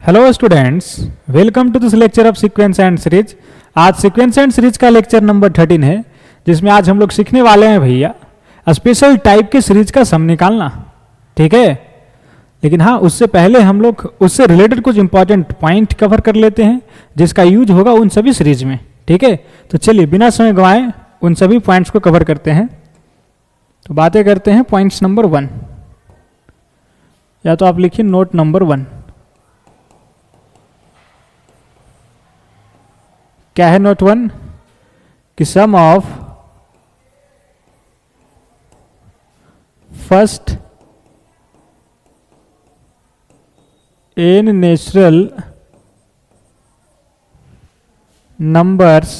Hello students, welcome to this lecture of sequence and series. आज sequence and series का lecture number 13 है, जिसमें आज हम लोग सीखने वाले हैं भैया स्पेशल टाइप के सीरीज का सम निकालना। ठीक है, लेकिन हाँ, उससे पहले हम लोग उससे रिलेटेड कुछ इंपॉर्टेंट पॉइंट कवर कर लेते हैं जिसका यूज होगा उन सभी सीरीज में। ठीक है, तो चलिए बिना समय गंवाए उन सभी पॉइंट्स को कवर करते हैं। तो बातें करते हैं पॉइंट्स नंबर 1, या तो आप लिखिए नोट नंबर 1। क्या है नोट 1? कि sum of first n natural numbers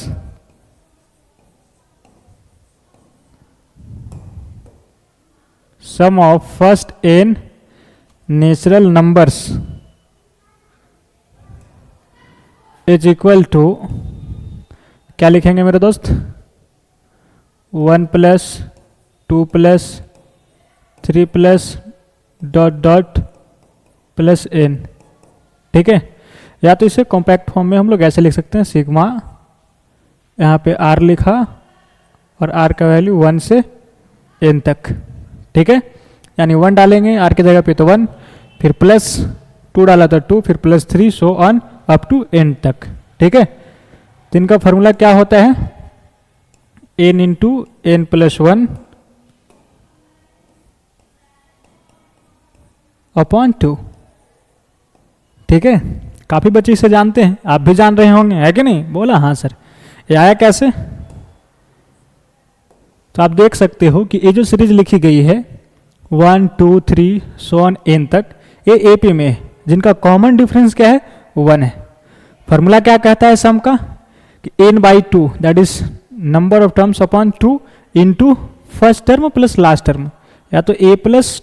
sum of first n natural numbers is equal to, क्या लिखेंगे मेरे दोस्त? 1 plus 2 plus 3 plus dot dot plus n। ठीक है, या तो इसे कॉम्पैक्ट फॉर्म में हम लोग ऐसे लिख सकते हैं, सिग्मा, यहाँ पे r लिखा और r का वैल्यू 1 से n तक। ठीक है, यानी 1 डालेंगे r की जगह पे तो 1, फिर प्लस 2 डाला तो 2, फिर plus 3, so on up to n तक। ठीक है, तो इनका फॉर्मूला क्या होता है? n into n plus 1 upon 2। ठीक है, काफी बच्चे इसे जानते हैं, आप भी जान रहे होंगे, है कि नहीं? बोला हाँ सर। ये आया कैसे? तो आप देख सकते हो कि ये जो सीरीज लिखी गई है 1 2 3 सो ऑन n तक, ये AP में है, जिनका कॉमन डिफरेंस क्या है? 1 है। फॉर्मूला क्या कहता है सम का? कि n by 2 that is number of terms upon 2 into first term plus last term, या तो a plus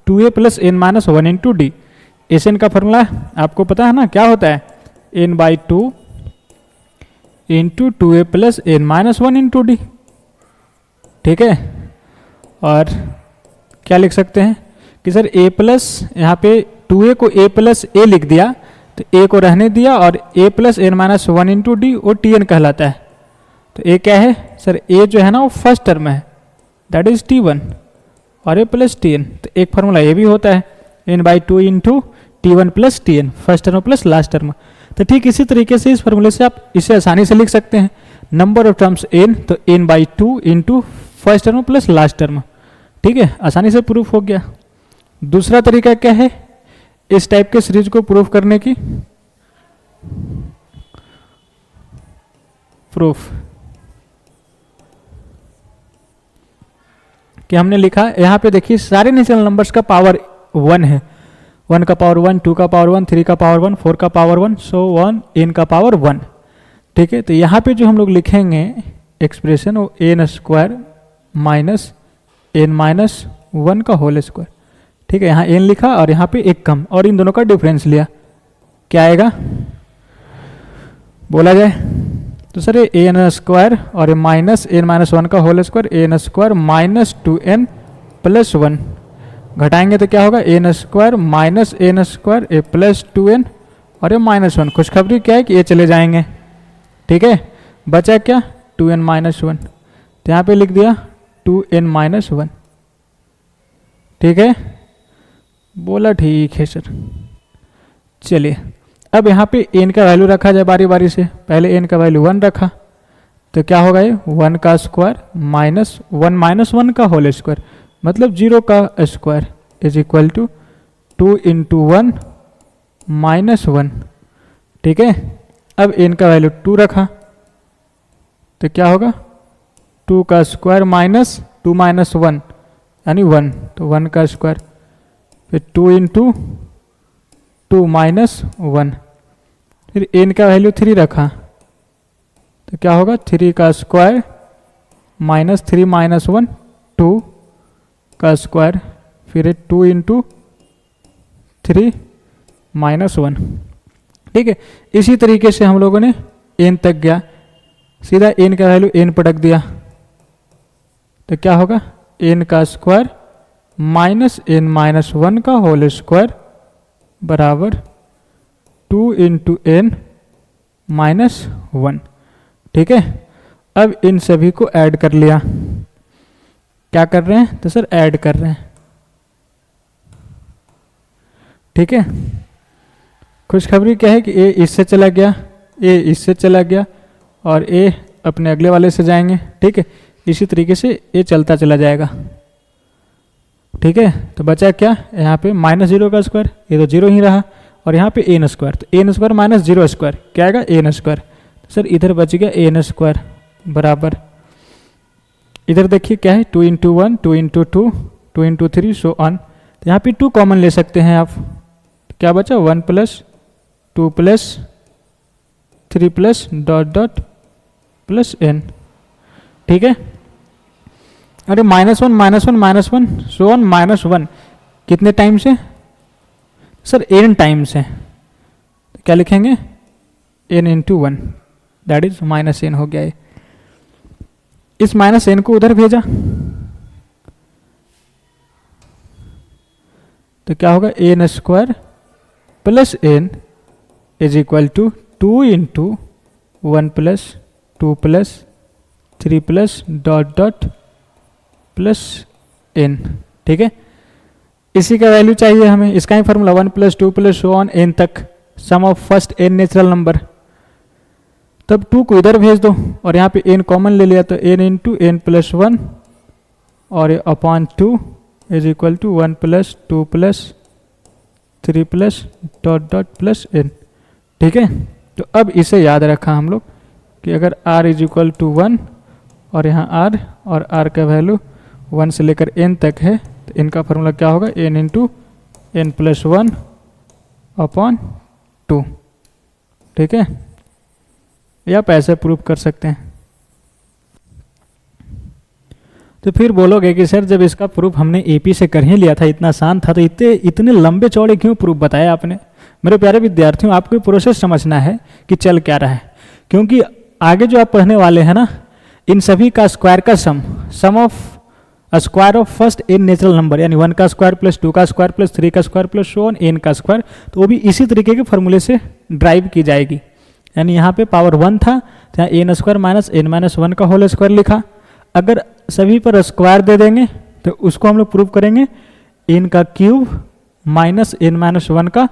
2a plus n minus 1 into D. S का फॉर्मूला आपको पता है ना, क्या होता है? n by 2 into 2a plus n minus 1 into D. ठीक है, और क्या लिख सकते हैं कि सर a प्लस, यहाँ पे 2a को a प्लस a लिख दिया, तो a को रहने दिया, और a plus n minus 1 into D वो tn कहलाता है। तो a क्या है सर? a जो है ना वो फर्स्ट टर्म है, दैट इज t1, और a प्लस tn। तो एक फार्मूला ये भी होता है n by 2 into t1 plus tn, first term plus last term. तो ठीक इसी तरीके से इस फार्मूले से आप इसे आसानी से लिख सकते हैं, नंबर ऑफ टर्म्स n, तो n by 2 into first term plus last term. ठीक है, आसानी से प्रूफ हो गया। दूसरा तरीका क्या है इस टाइप के सीरीज को प्रूफ करने की? प्रूफ कि हमने लिखा, यहाँ पे देखिए सारे नेचुरल नंबर्स का पावर 1 है, 1 का पावर 1, 2 का पावर 1, 3 का पावर 1, 4 का पावर 1, सो 1 n का पावर 1। ठीक है, तो यहाँ पे जो हम लोग लिखेंगे एक्सप्रेशन वो n square minus n minus 1 का होल स्क्वायर। ठीक है, यहाँ n लिखा और यहाँ पे एक कम, और इन दोनों का डिफरेंस लिया, क्या आएगा बोला जाए? तो सर ये n स्क्वायर और ये माइनस n माइनस 1 का whole square, n square minus 2n plus 1, घटाएंगे तो क्या होगा? n square minus n square a plus 2n और ये माइनस 1। खुशखबरी क्या है कि ये चले जाएंगे। ठीक है, बचा क्या? 2n माइनस 1, तो यहाँ पे लिख दिया 2n माइनस 1। ठीक है, बोला ठीक है सर। चलिए अब यहाँ पे n का वैल्यू रखा जाए बारी बारी से। पहले n का वैल्यू 1 रखा, तो क्या होगा? ये 1 का स्क्वायर माइनस 1 माइनस 1 का होल स्क्वायर, मतलब 0 का square is equal to 2 into 1 minus 1। ठीक है, अब n का वैल्यू 2 रखा, तो क्या होगा? 2 का स्क्वायर माइनस 2 माइनस 1 यानी 1, तो 1 का स्क्वायर, फिर 2 इंटू 2 माइनस 1, फिर n का वैल्यू 3 रखा, तो क्या होगा? 3 का स्क्वायर माइनस 3 माइनस 1, 2 का स्क्वायर, फिर 2 इंटू 3 माइनस 1। ठीक है, इसी तरीके से हम लोगों ने n तक गया, सीधा n का वैल्यू n पटक दिया, तो क्या होगा? n का स्क्वायर माइनस n माइनस 1 का होल स्क्वायर बराबर 2 इंटू एन माइनस 1। ठीक है, अब इन सभी को ऐड कर लिया। क्या कर रहे हैं? तो सर ऐड कर रहे हैं। ठीक है, खुशखबरी क्या है कि ए इससे चला गया, ए इससे चला गया और ए अपने अगले वाले से जाएंगे। ठीक है, इसी तरीके से ए चलता चला जाएगा। ठीक है, तो बचा क्या यहाँ पे -0 का स्क्वायर, ये तो 0 ही रहा, और यहाँ पे एन स्क्वायर, तो एन स्क्वायर माइनस 0 स्क्वायर क्या आएगा? N square. तो सर इधर बच गया एन स्क्वायर बराबर, इधर देखिए क्या है 2 into 1, 2 into 2, 2 into 3 so on. तो यहाँ पे 2 कॉमन ले सकते हैं आप, तो क्या बचा 1 plus 2 plus 3 plus dot dot plus N. ठीक है, अरे -1 -1 -1 सो ऑन -1 कितने टाइम से? सर एन टाइम्स है, तो क्या लिखेंगे? N into 1 that is -n हो गया है। इस -n को उधर भेजा तो क्या होगा? N square plus n is equal to 2 into 1 plus 2 plus 3 plus dot dot plus N. ठीक है, इसी का वैल्यू चाहिए हमें, इसका ही formula 1 plus 2 plus so on n तक, sum of first n natural number. तब 2 को इधर भेज दो और यहाँ पे n कॉमन ले लिया, तो n इंटू एन प्लस 1 और upon 2 is equal to 1 plus 2 plus 3 plus dot dot plus n। ठीक है, तो अब इसे याद रखा हम लोग कि अगर r इज इक्वल टू 1 और यहाँ r और r का वैल्यू 1 से लेकर n तक है, तो इनका फॉर्मूला क्या होगा? n into N plus 1 upon 2। ठीक है, या आप ऐसे प्रूफ कर सकते हैं। तो फिर बोलोगे कि सर जब इसका प्रूफ हमने एपी से कर ही लिया था, इतना आसान था, तो इतने लंबे चौड़े क्यों प्रूफ बताया आपने? मेरे प्यारे विद्यार्थियों, आपको प्रोसेस समझना है कि चल क्या रहा है, क्योंकि आगे जो आप पढ़ने वाले हैं ना, इन सभी का स्क्वायर का sum of square of first n natural number, यानी 1 का स्क्वायर प्लस 2 का स्क्वायर प्लस 3 का square plus so on N का स्क्वायर, तो वो भी इसी तरीके के फॉर्मूले से ड्राइव की जाएगी। यानी यहाँ पे पावर 1 था, तो यहाँ N square minus N minus 1 का होल स्क्वायर लिखा। अगर सभी पर स्क्वायर दे देंगे तो उसको हम लोग प्रूव करेंगे एन का क्यूब माइनस एन माइनस 1 का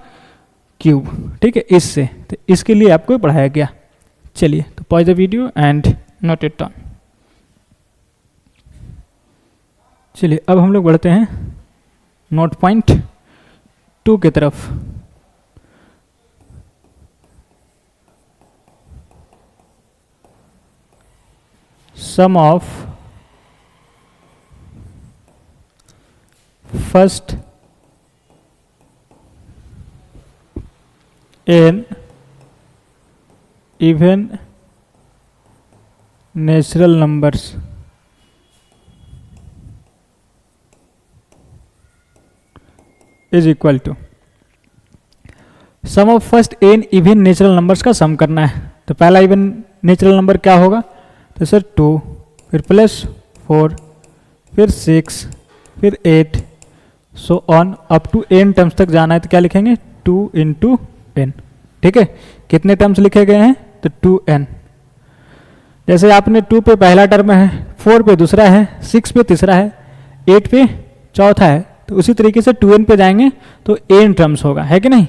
क्यूब। ठीक है, इससे, तो इसके लिए आपको पढ़ाया गया। चलिए, तो pause the video and note it down. चलिए, अब हम लोग बढ़ते हैं नोट पॉइंट 2 की तरफ। Sum of first n even natural numbers is equal to sum of first n even natural numbers का सम करना है। तो पहला इवन नेचुरल नंबर क्या होगा? तो सर 2, फिर प्लस 4, फिर 6, फिर 8 so on up to n terms तक जाना है, तो क्या लिखेंगे? 2 इंटू n। ठीक है, कितने टर्म्स लिखे गए हैं? तो 2n। जैसे आपने 2 पे पहला टर्म है, 4 पे दूसरा है, 6 पे तीसरा है, 8 पे चौथा है, तो उसी तरीके से 2n पे जाएंगे तो n टर्म्स होगा, है कि नहीं?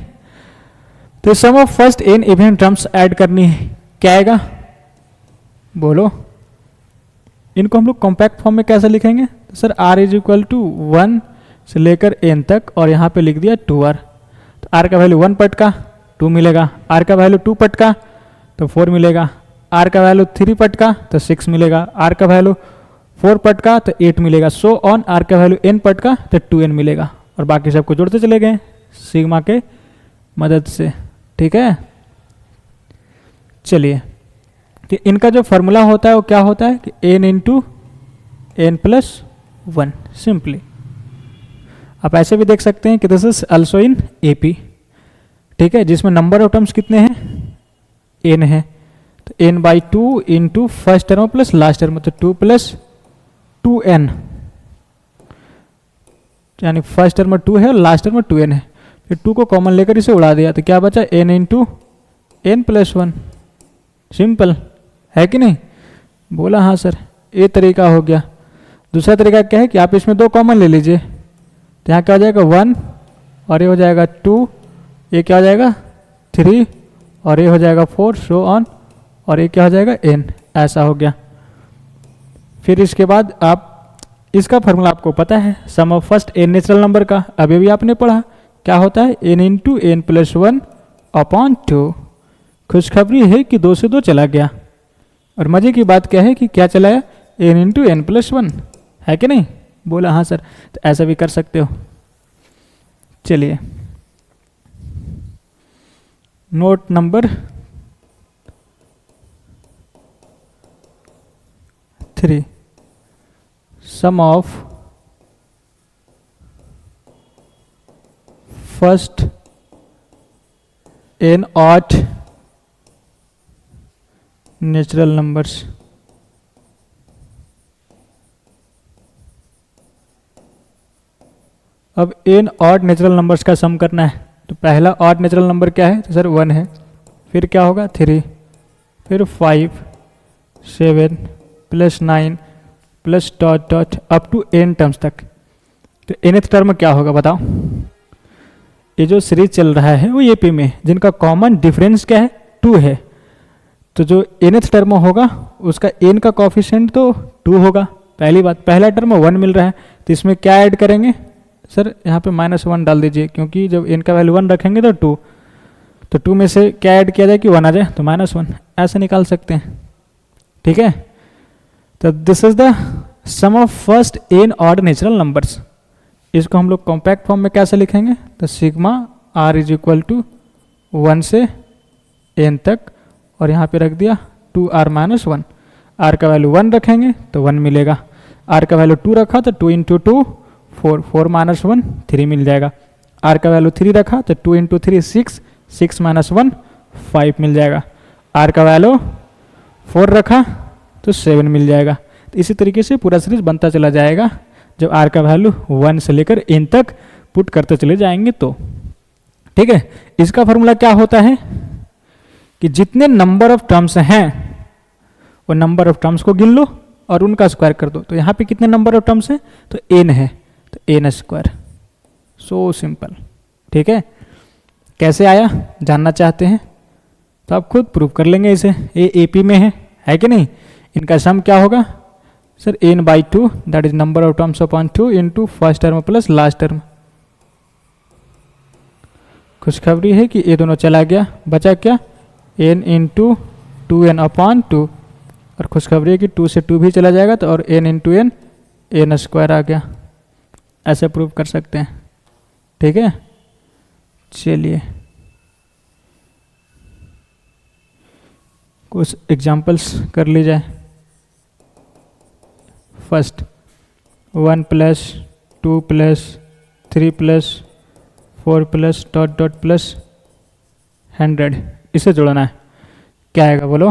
तो sum of first n even terms add करनी है, क्या आएगा? बोलो। इनको हम लोग कॉम्पैक्ट फॉर्म में कैसे लिखेंगे? तो sir r is equal to 1 से लेकर n तक, और यहाँ पे लिख दिया 2r। तो r का वैल्यू 1 पट का 2 मिलेगा, r का वैल्यू 2 पट का तो 4 मिलेगा, r का वैल्यू 3 पट का तो 6 मिलेगा, r का वैल्यू 4 पट का तो 8 मिलेगा, सो ऑन r का वैल्यू n पट का तो 2n मिलेगा, और बाकी सबको जोड़ते चले गए सिग्मा के मदद से। ठीक है, चलिए, कि इनका जो फॉर्मूला होता है वो क्या होता है कि n into N plus 1 simply. आप ऐसे भी देख सकते हैं कि this is also in AP. ठीक है, जिसमें नंबर ऑफ टर्म्स कितने हैं? n है, तो n by 2 into first term plus last term, तो 2 प्लस 2n, यानी फर्स्ट टर्म 2 है और लास्ट टर्म 2n है। फिर 2 को कॉमन लेकर इसे उड़ा दिया तो क्या बचा n into N plus 1। Simple है कि नहीं? बोला हाँ सर, ये तरीका हो गया। दूसरा तरीका क्या है कि आप इसमें 2 कॉमन ले लीजिए, तो यहाँ क्या हो जाएगा 1 और ये हो जाएगा 2, ये क्या हो जाएगा 3 और ये हो जाएगा 4, सो ऑन, और ये क्या हो जाएगा n। ऐसा हो गया। फिर इसके बाद आप इसका फॉर्मूला आपको पता है, sum of first n natural number का, अभी भी आपने पढ़ा क्या होता है n into N plus 1 upon 2। खुशखबरी है कि 2 से 2 चला गया, और मजे की बात क्या है कि क्या चलाया n इंटू एन प्लस 1, है कि नहीं? बोला हाँ सर, तो ऐसा भी कर सकते हो। चलिए note number 3, sum of first n odd natural numbers. अब n ऑड नेचुरल नंबर्स का सम करना है, तो पहला ऑड नेचुरल नंबर क्या है? तो सर 1 है, फिर क्या होगा 3, फिर 5, 7 plus 9 plus dot dot up to n terms तक। तो nth टर्म क्या होगा बताओ? ये जो सीरीज चल रहा है वो AP में जिनका कॉमन डिफरेंस क्या है 2 है, तो जो nth टर्म होगा उसका n का कॉफिशिएंट तो 2 होगा। पहली बात, पहला टर्म 1 मिल रहा है, तो इसमें क्या ऐड करेंगे? सर यहाँ पे -1 डाल दीजिए, क्योंकि जब n का वैल्यू 1 रखेंगे तो 2, तो 2 में से क्या ऐड किया जाए कि 1 आ जाए, तो -1 ऐसे निकाल सकते हैं। ठीक है, तो this is the sum of first n odd natural numbers. इसको हम लोग कॉम्पैक्ट फॉर्म में कैसे लिखेंगे? तो sigma r is equal to 1 से n तक, और यहाँ पे रख दिया 2r माइनस 1। r का वैल्यू 1 रखेंगे तो 1 मिलेगा, r का वैल्यू 2 रखा तो 2 इंटू 2 4, 4 माइनस 1 3 मिल जाएगा। r का वैल्यू 3 रखा तो 2 इंटू 3 6, 6 माइनस 1 5 मिल जाएगा। r का वैल्यू 4 रखा तो 7 मिल जाएगा। तो इसी तरीके से पूरा सीरीज बनता चला जाएगा, जब r का वैल्यू 1 से लेकर n तक पुट करते चले जाएंगे तो। ठीक है, इसका फॉर्मूला क्या होता है कि जितने नंबर ऑफ टर्म्स हैं वो नंबर ऑफ टर्म्स को गिन लो और उनका स्क्वायर कर दो। तो यहाँ पे कितने नंबर ऑफ टर्म्स हैं? तो n है, तो n स्क्वायर। So simple. ठीक है, कैसे आया जानना चाहते हैं तो आप खुद प्रूव कर लेंगे इसे, ये AP में है कि नहीं? इनका सम क्या होगा? Sir n/2 that is number of terms upon 2 into first term plus last term. खुशखबरी है कि ये दोनों चला गया, बचा क्या n इंटू 2n अपॉन 2, और खुशखबरी है कि 2 से 2 भी चला जाएगा तो, और n इंटू n स्क्वायर आ गया। ऐसे प्रूव कर सकते हैं। ठीक है, चलिए कुछ एग्जाम्पल्स कर ली जाए। First 1 plus 2 plus 3 plus 4 plus dot dot plus 100, इसे जोड़ना है। क्या आएगा बोलो?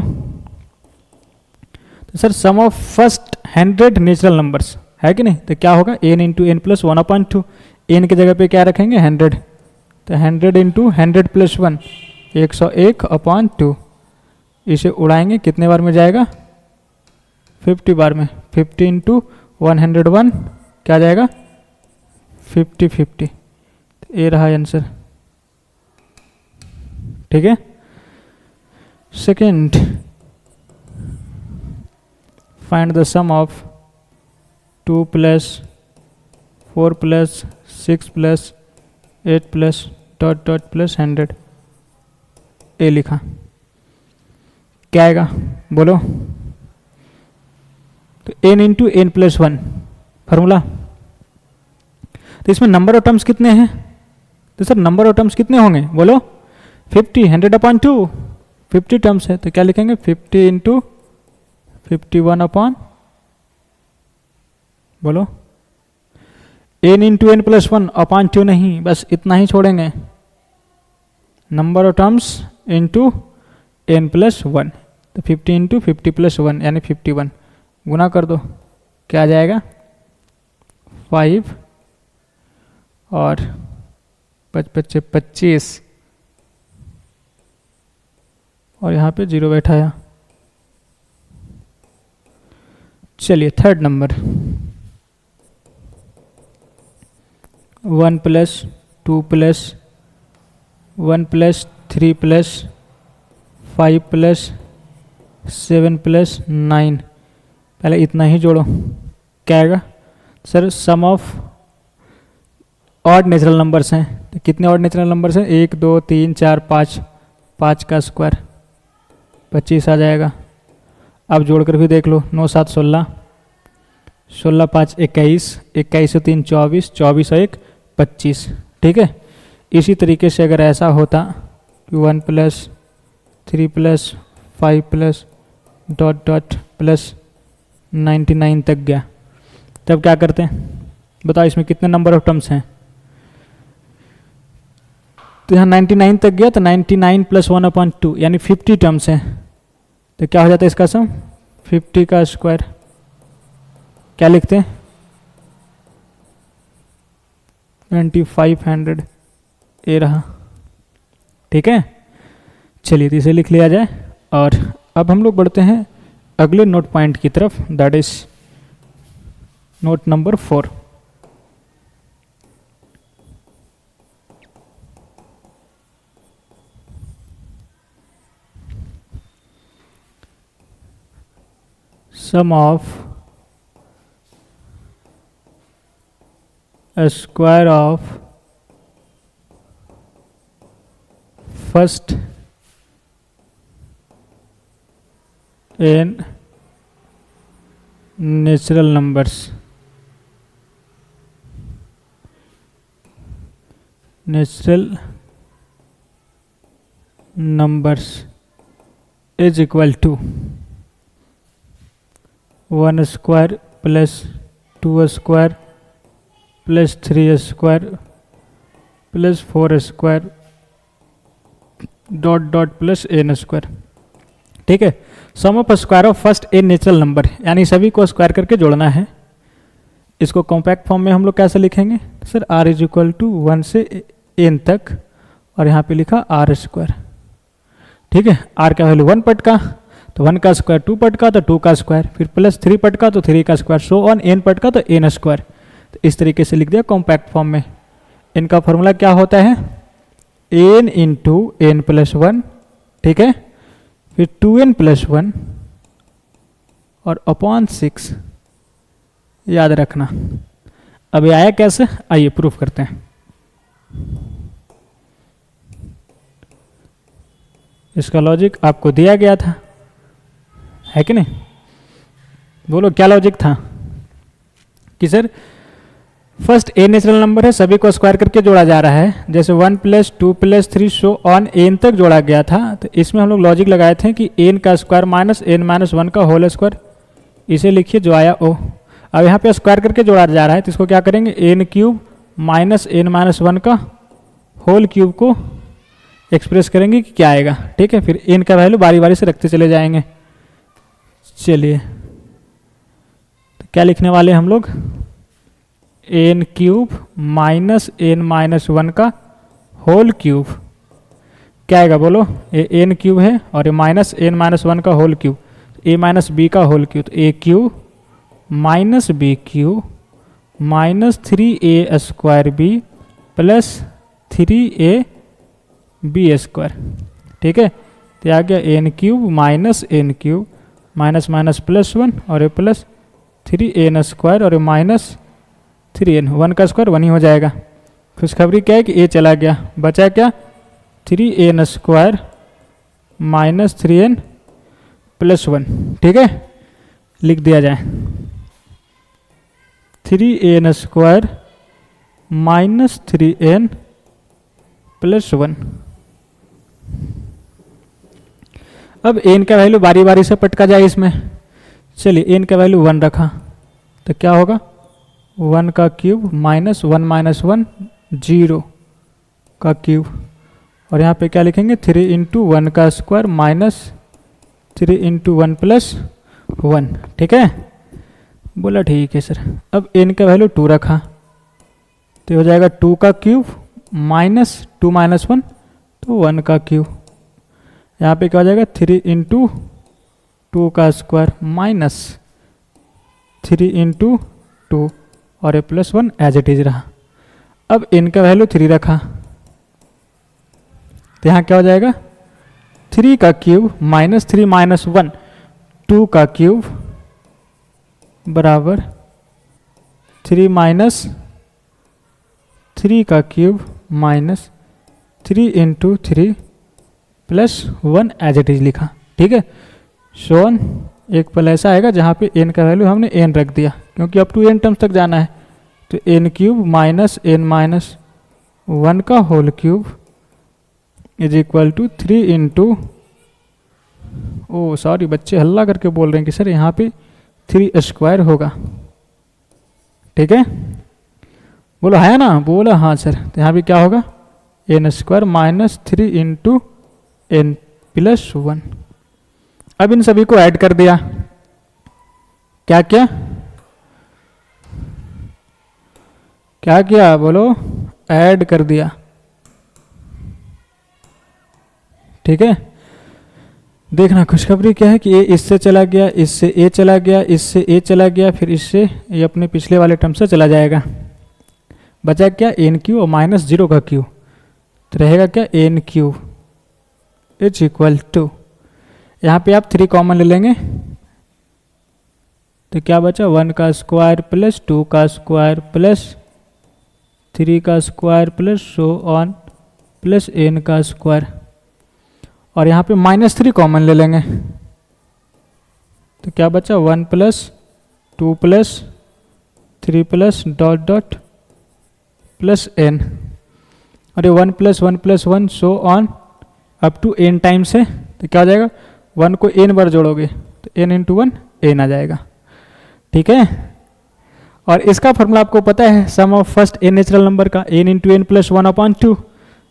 तो sir sum of first 100 natural numbers है कि नहीं? तो क्या होगा n into N plus 1 upon 2। n की जगह पे क्या रखेंगे 100, तो 100 इंटू 100 प्लस 1 101 अपॉन 2। इसे उड़ाएंगे कितने बार में जाएगा? 50 बार में। 50 इंटू 101 क्या जाएगा? 50 50। तो ये रहा आंसर। ठीक है, second find the sum of 2 plus 4 plus 6 plus 8 plus dot dot plus 100। ए लिखा, क्या आएगा बोलो? तो n into N plus 1 formula. तो इसमें नंबर ऑफ टर्म्स कितने हैं? तो सर नंबर ऑफ टर्म्स कितने होंगे बोलो? 50, 100 अपॉन 2 50 टर्म्स है, तो क्या लिखेंगे 50 इंटू 51 अपॉन, बोलो n into N plus 1 upon 2 नहीं, बस इतना ही छोड़ेंगे। Number of terms into n plus 1, तो 50 इंटू 50 प्लस 1 यानी 51, गुना कर दो, क्या आ जाएगा 5 और 5 × 25 और यहाँ पे 0 बैठाया। चलिए थर्ड नंबर 1 + 2 + 1 + 3 + 5 + 7 + 9, पहले इतना ही जोड़ो, क्या आएगा sir? Sum of odd natural numbers हैं, तो कितने ऑड नेचुरल नंबर्स हैं? 1 2 3 4 5, 5 का स्क्वायर 25 आ जाएगा। अब जोड़कर भी देख लो, 9 7 16, 16 5 21, 21 3 24, 24 और 1 25। ठीक है, इसी तरीके से अगर ऐसा होता कि 1 + 3 + 5 + डॉट डॉट प्लस 99 तक गया, तब क्या करते हैं? बताओ इसमें कितने नंबर ऑफ टर्म्स हैं? तो यहाँ 99 तक गया, तो 99 + 1/2 यानी 50 टर्म्स हैं। तो क्या हो जाता है इसका सम? 50 का स्क्वायर। क्या लिखते हैं? 2500 ए रहा। ठीक है, चलिए तो इसे लिख लिया जाए। और अब हम लोग बढ़ते हैं अगले नोट पॉइंट की तरफ, that is note number 4। Sum of a square of first n natural numbers is equal to 1 square plus 2 square plus 3 square plus 4 square dot dot plus n square. ठीक है, sum of square of first n natural number, यानी सभी को square करके जोड़ना है। इसको compact form में हम लोग कैसे लिखेंगे? Sir r is equal to 1 से n तक, और यहाँ पे लिखा r स्क्वायर। ठीक है, r का वैल्यू 1 पटका तो 1 का स्क्वायर, 2 पटका तो 2 का स्क्वायर, फिर प्लस 3 पटका तो 3 का स्क्वायर, सो ऑन n पटका तो n स्क्वायर। तो इस तरीके से लिख दिया कॉम्पैक्ट फॉर्म में। इनका फॉर्मूला क्या होता है? n इंटू n + 1, ठीक है, फिर 2n + 1 और अपॉन 6, याद रखना। अब ये आया कैसे? आइए प्रूफ करते हैं। इसका लॉजिक आपको दिया गया था, है कि नहीं? बोलो क्या लॉजिक था? कि sir first a natural number है, सभी को स्क्वायर करके जोड़ा जा रहा है। जैसे 1 + 2 + 3 सो ऑन n तक जोड़ा गया था, तो इसमें हम लोग लॉजिक लगाए थे कि n का स्क्वायर माइनस n - 1 का होल स्क्वायर, इसे लिखिए जो आया ओ। अब यहाँ पे स्क्वायर करके जोड़ा जा रहा है, तो इसको क्या करेंगे? n³ माइनस n - 1 का होल क्यूब को एक्सप्रेस करेंगे कि क्या आएगा। ठीक है, फिर n का वैल्यू बारी बारी से रखते चले जाएंगे। चलिए तो क्या लिखने वाले हम लोग? n³ माइनस n - 1 का होल क्यूब। क्या आएगा बोलो? ये n³ है और ये माइनस n - 1 का होल क्यूब, a - b का होल क्यूब, तो a³ minus b³ minus 3a² plus 3ab²। ठीक है, तो आ गया n³ minus n³ minus minus +1 और ये प्लस 3n² और ये माइनस 3n, 1 का स्क्वायर 1 ही हो जाएगा। खुशखबरी क्या है कि a चला गया, बचा क्या? 3n² minus 3n + 1। ठीक है, लिख दिया जाए 3n² माइनस 3n + 1। अब n का वैल्यू बारी बारी से पटका जाए इसमें। चलिए n का वैल्यू 1 रखा तो क्या होगा? 1 का क्यूब माइनस 1 - 1 0 का क्यूब, और यहाँ पे क्या लिखेंगे? 3 × 1 का स्क्वायर माइनस 3 × 1 + 1। ठीक है, बोला ठीक है सर। अब n का वैल्यू 2 रखा तो हो जाएगा 2 का क्यूब माइनस 2 माइनस 1 तो 1 का क्यूब, यहाँ पे क्या हो जाएगा 3 इंटू 2 का स्क्वायर माइनस 3 इंटू 2 और ये प्लस 1 एज इट इज रहा। अब इनका वैल्यू 3 रखा तो यहाँ क्या हो जाएगा 3 का क्यूब माइनस 3 माइनस 1 2 का क्यूब बराबर 3 माइनस 3 का cube minus 3 into 3 plus 1 as it is लिखा। ठीक है, शोन एक पल ऐसा आएगा जहाँ पे n का वैल्यू हमने n रख दिया क्योंकि अप टू n टर्म्स तक जाना है, तो n cube minus n minus 1 का whole cube is equal to 3 into, oh sorry बच्चे हल्ला करके बोल रहे हैं कि सर यहाँ पे 3 स्क्वायर होगा। ठीक है, बोलो है ना, बोला हाँ सर, तो यहाँ पे क्या होगा n square minus 3 into n plus 1। अब इन सभी को ऐड कर दिया, क्या क्या क्या किया बोलो, ऐड कर दिया। ठीक है, देखना खुशखबरी क्या है कि a इससे चला गया, इससे a चला गया, इससे a चला गया, फिर इससे ये अपने पिछले वाले टर्म से चला जाएगा। बचा क्या n क्यू और माइनस 0 का क्यू, तो रहेगा क्या n cube is equal to, यहाँ पे आप 3 कॉमन ले लेंगे तो क्या बचा 1 का स्क्वायर प्लस 2 का स्क्वायर प्लस 3 का square plus so on plus n का स्क्वायर, और यहाँ पे माइनस 3 कॉमन ले लेंगे तो क्या बचा 1 plus 2 plus 3 plus dot dot plus n, और ये 1 plus 1 so on up to n times है, तो क्या हो जाएगा 1 को n बार जोड़ोगे तो n इंटू 1 n आ जाएगा। ठीक है, और इसका फॉर्मूला आपको पता है sum of first n natural number का n into n plus 1 upon 2,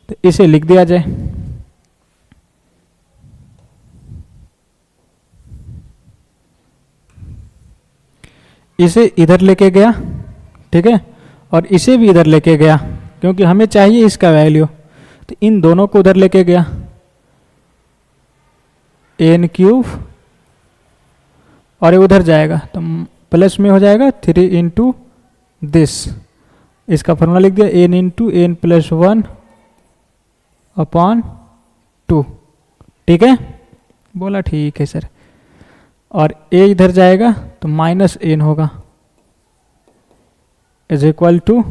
तो इसे लिख दिया जाए। इसे इधर लेके गया, ठीक है, और इसे भी इधर लेके गया क्योंकि हमें चाहिए इसका वैल्यू, तो इन दोनों को उधर लेके गया n क्यूब और ये उधर जाएगा तो प्लस में हो जाएगा 3 इंटू दिस, इसका फॉर्मूला लिख दिया n into n plus 1 upon 2। ठीक है, बोला ठीक है सर, और a इधर जाएगा तो माइनस n होगा is equal to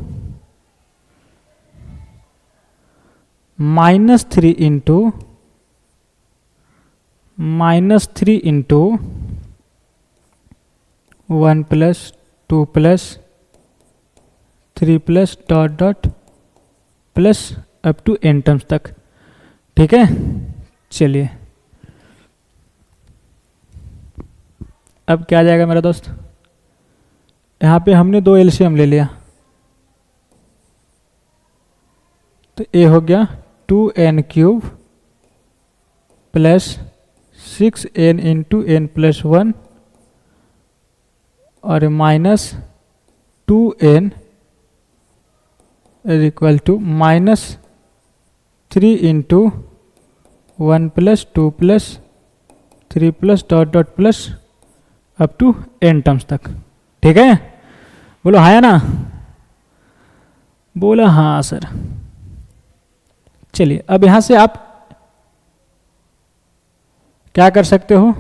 minus 3 into 1 plus 2 plus 3 plus dot dot plus up to n terms तक। ठीक है, चलिए अब क्या आ जाएगा मेरा दोस्त, यहाँ पे हमने 2 एलसीएम ले लिया तो a हो गया 2n cube plus 6n into n plus 1 और minus 2n is equal to minus 3 into 1 plus 2 plus 3 plus dot dot plus up to n terms तक। ठीक है, बोलो हाँ या ना, बोला हाँ सर। चलिए अब यहाँ से आप क्या कर सकते हो,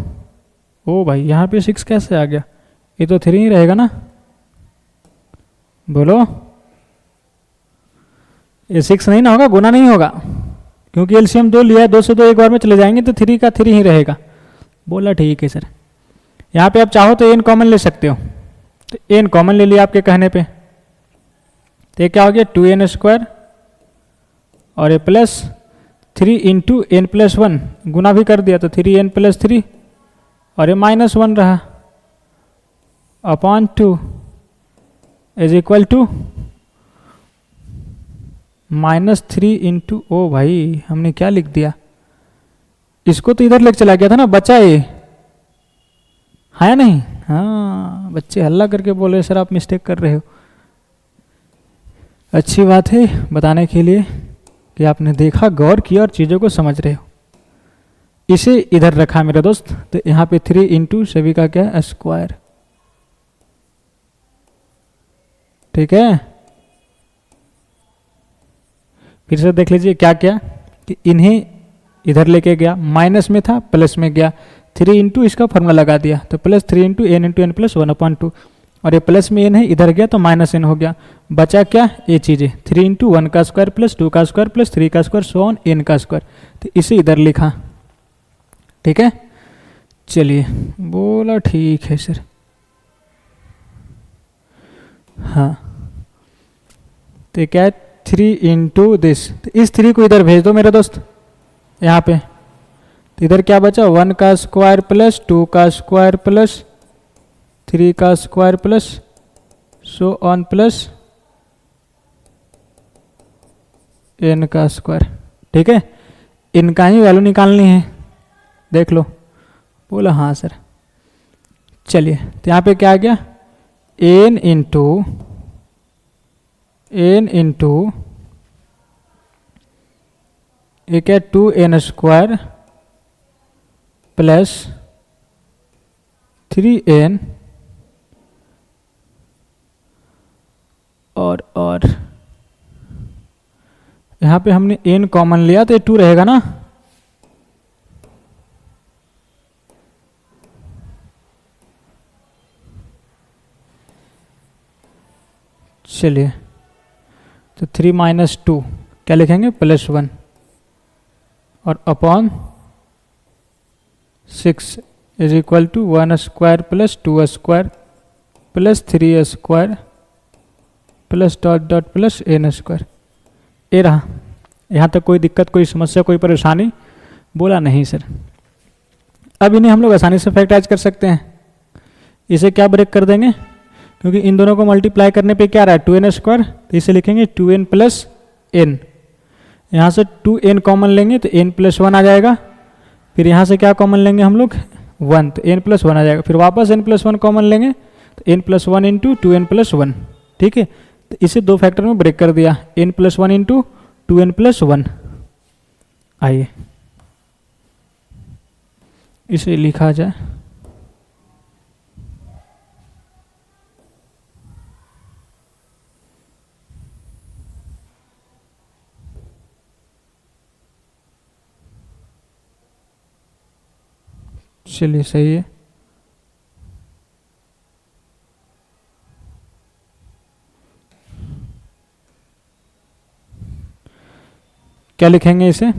ओ भाई यहाँ पे 6 कैसे आ गया, ये तो 3 ही रहेगा ना, बोलो ये 6 नहीं ना होगा, गुना नहीं होगा क्योंकि एलसीएम 2 लिया है, 2 से 2 एक बार में चले जाएंगे तो 3 का 3 ही रहेगा। बोला ठीक है सर, यहाँ पे आप चाहो तो n कॉमन ले सकते हो, तो n कॉमन ले लिया आपके कहने पे, तो ये क्या हो गया 2n स्क्वायर और ये प्लस 3 इंटू n प्लस 1 गुना भी कर दिया तो 3n प्लस 3 और ये माइनस 1 रहा upon 2 is equal to minus 3 into, ओ भाई हमने क्या लिख दिया, इसको तो इधर लेके चला गया था ना, बचा ये है या नहीं। हाँ बच्चे हल्ला करके बोल रहे सर आप मिस्टेक कर रहे हो, अच्छी बात है बताने के लिए कि आपने देखा, गौर किया और चीज़ों को समझ रहे हो। इसे इधर रखा मेरे दोस्त, तो यहाँ पे 3 इंटू सभी का क्या है स्क्वायर, ठीक है। फिर से देख लीजिए क्या क्या कि इन्हें इधर लेके गया, माइनस में था प्लस में गया, 3 इंटू इसका फॉर्मूला लगा दिया तो प्लस 3 इंटू एन प्लस 1/2, और ये प्लस में एन है इधर गया तो माइनस एन हो गया, बचा क्या ये चीज़ें 3 इंटू 1 का स्क्वायर प्लस 2 का स्क्वायर प्लस 3 का स्क्वायर सो ऑन एन का स्क्वायर, तो इसे इधर लिखा, ठीक है। चलिए बोला ठीक है सर, हाँ तो क्या है 3 इंटू दिस, तो इस 3 को इधर भेज दो मेरे दोस्त यहाँ पे, तो इधर क्या बचा 1 का स्क्वायर प्लस 2 का स्क्वायर प्लस 3 का square plus so on plus N का स्क्वायर, ठीक है। इनका ही वैल्यू निकालनी है, देख लो। बोला हाँ सर। चलिए तो यहाँ पे क्या आ गया एन इंटू एक है 2n स्क्वायर प्लस 3n और यहाँ पे हमने n कॉमन लिया तो ये 2 रहेगा ना, चलिए तो 3 माइनस 2 क्या लिखेंगे प्लस 1 और upon 6 is equal to 1 square plus 2 square plus 3 square plus dot dot plus N square. ये रहा, यहाँ तक कोई दिक्कत, कोई समस्या, कोई परेशानी? बोला नहीं सर। अब इन्हें हम लोग आसानी से फैक्टराइज कर सकते हैं। इसे क्या ब्रेक कर देंगे, क्योंकि इन दोनों को मल्टीप्लाई करने पे क्या रहा है 2n स्क्वायर, तो इसे लिखेंगे 2n प्लस n। यहाँ से 2n कॉमन लेंगे तो n प्लस 1 आ जाएगा, फिर यहाँ से क्या कॉमन लेंगे हम लोग 1, तो n प्लस 1 आ जाएगा, फिर वापस n प्लस 1 कॉमन लेंगे तो n plus 1 into 2n plus 1, ठीक है। तो इसे 2 फैक्टर में ब्रेक कर दिया, n plus 1 into 2n plus 1। आइए इसे लिखा जाए, चलिए सही है। क्या लिखेंगे इसे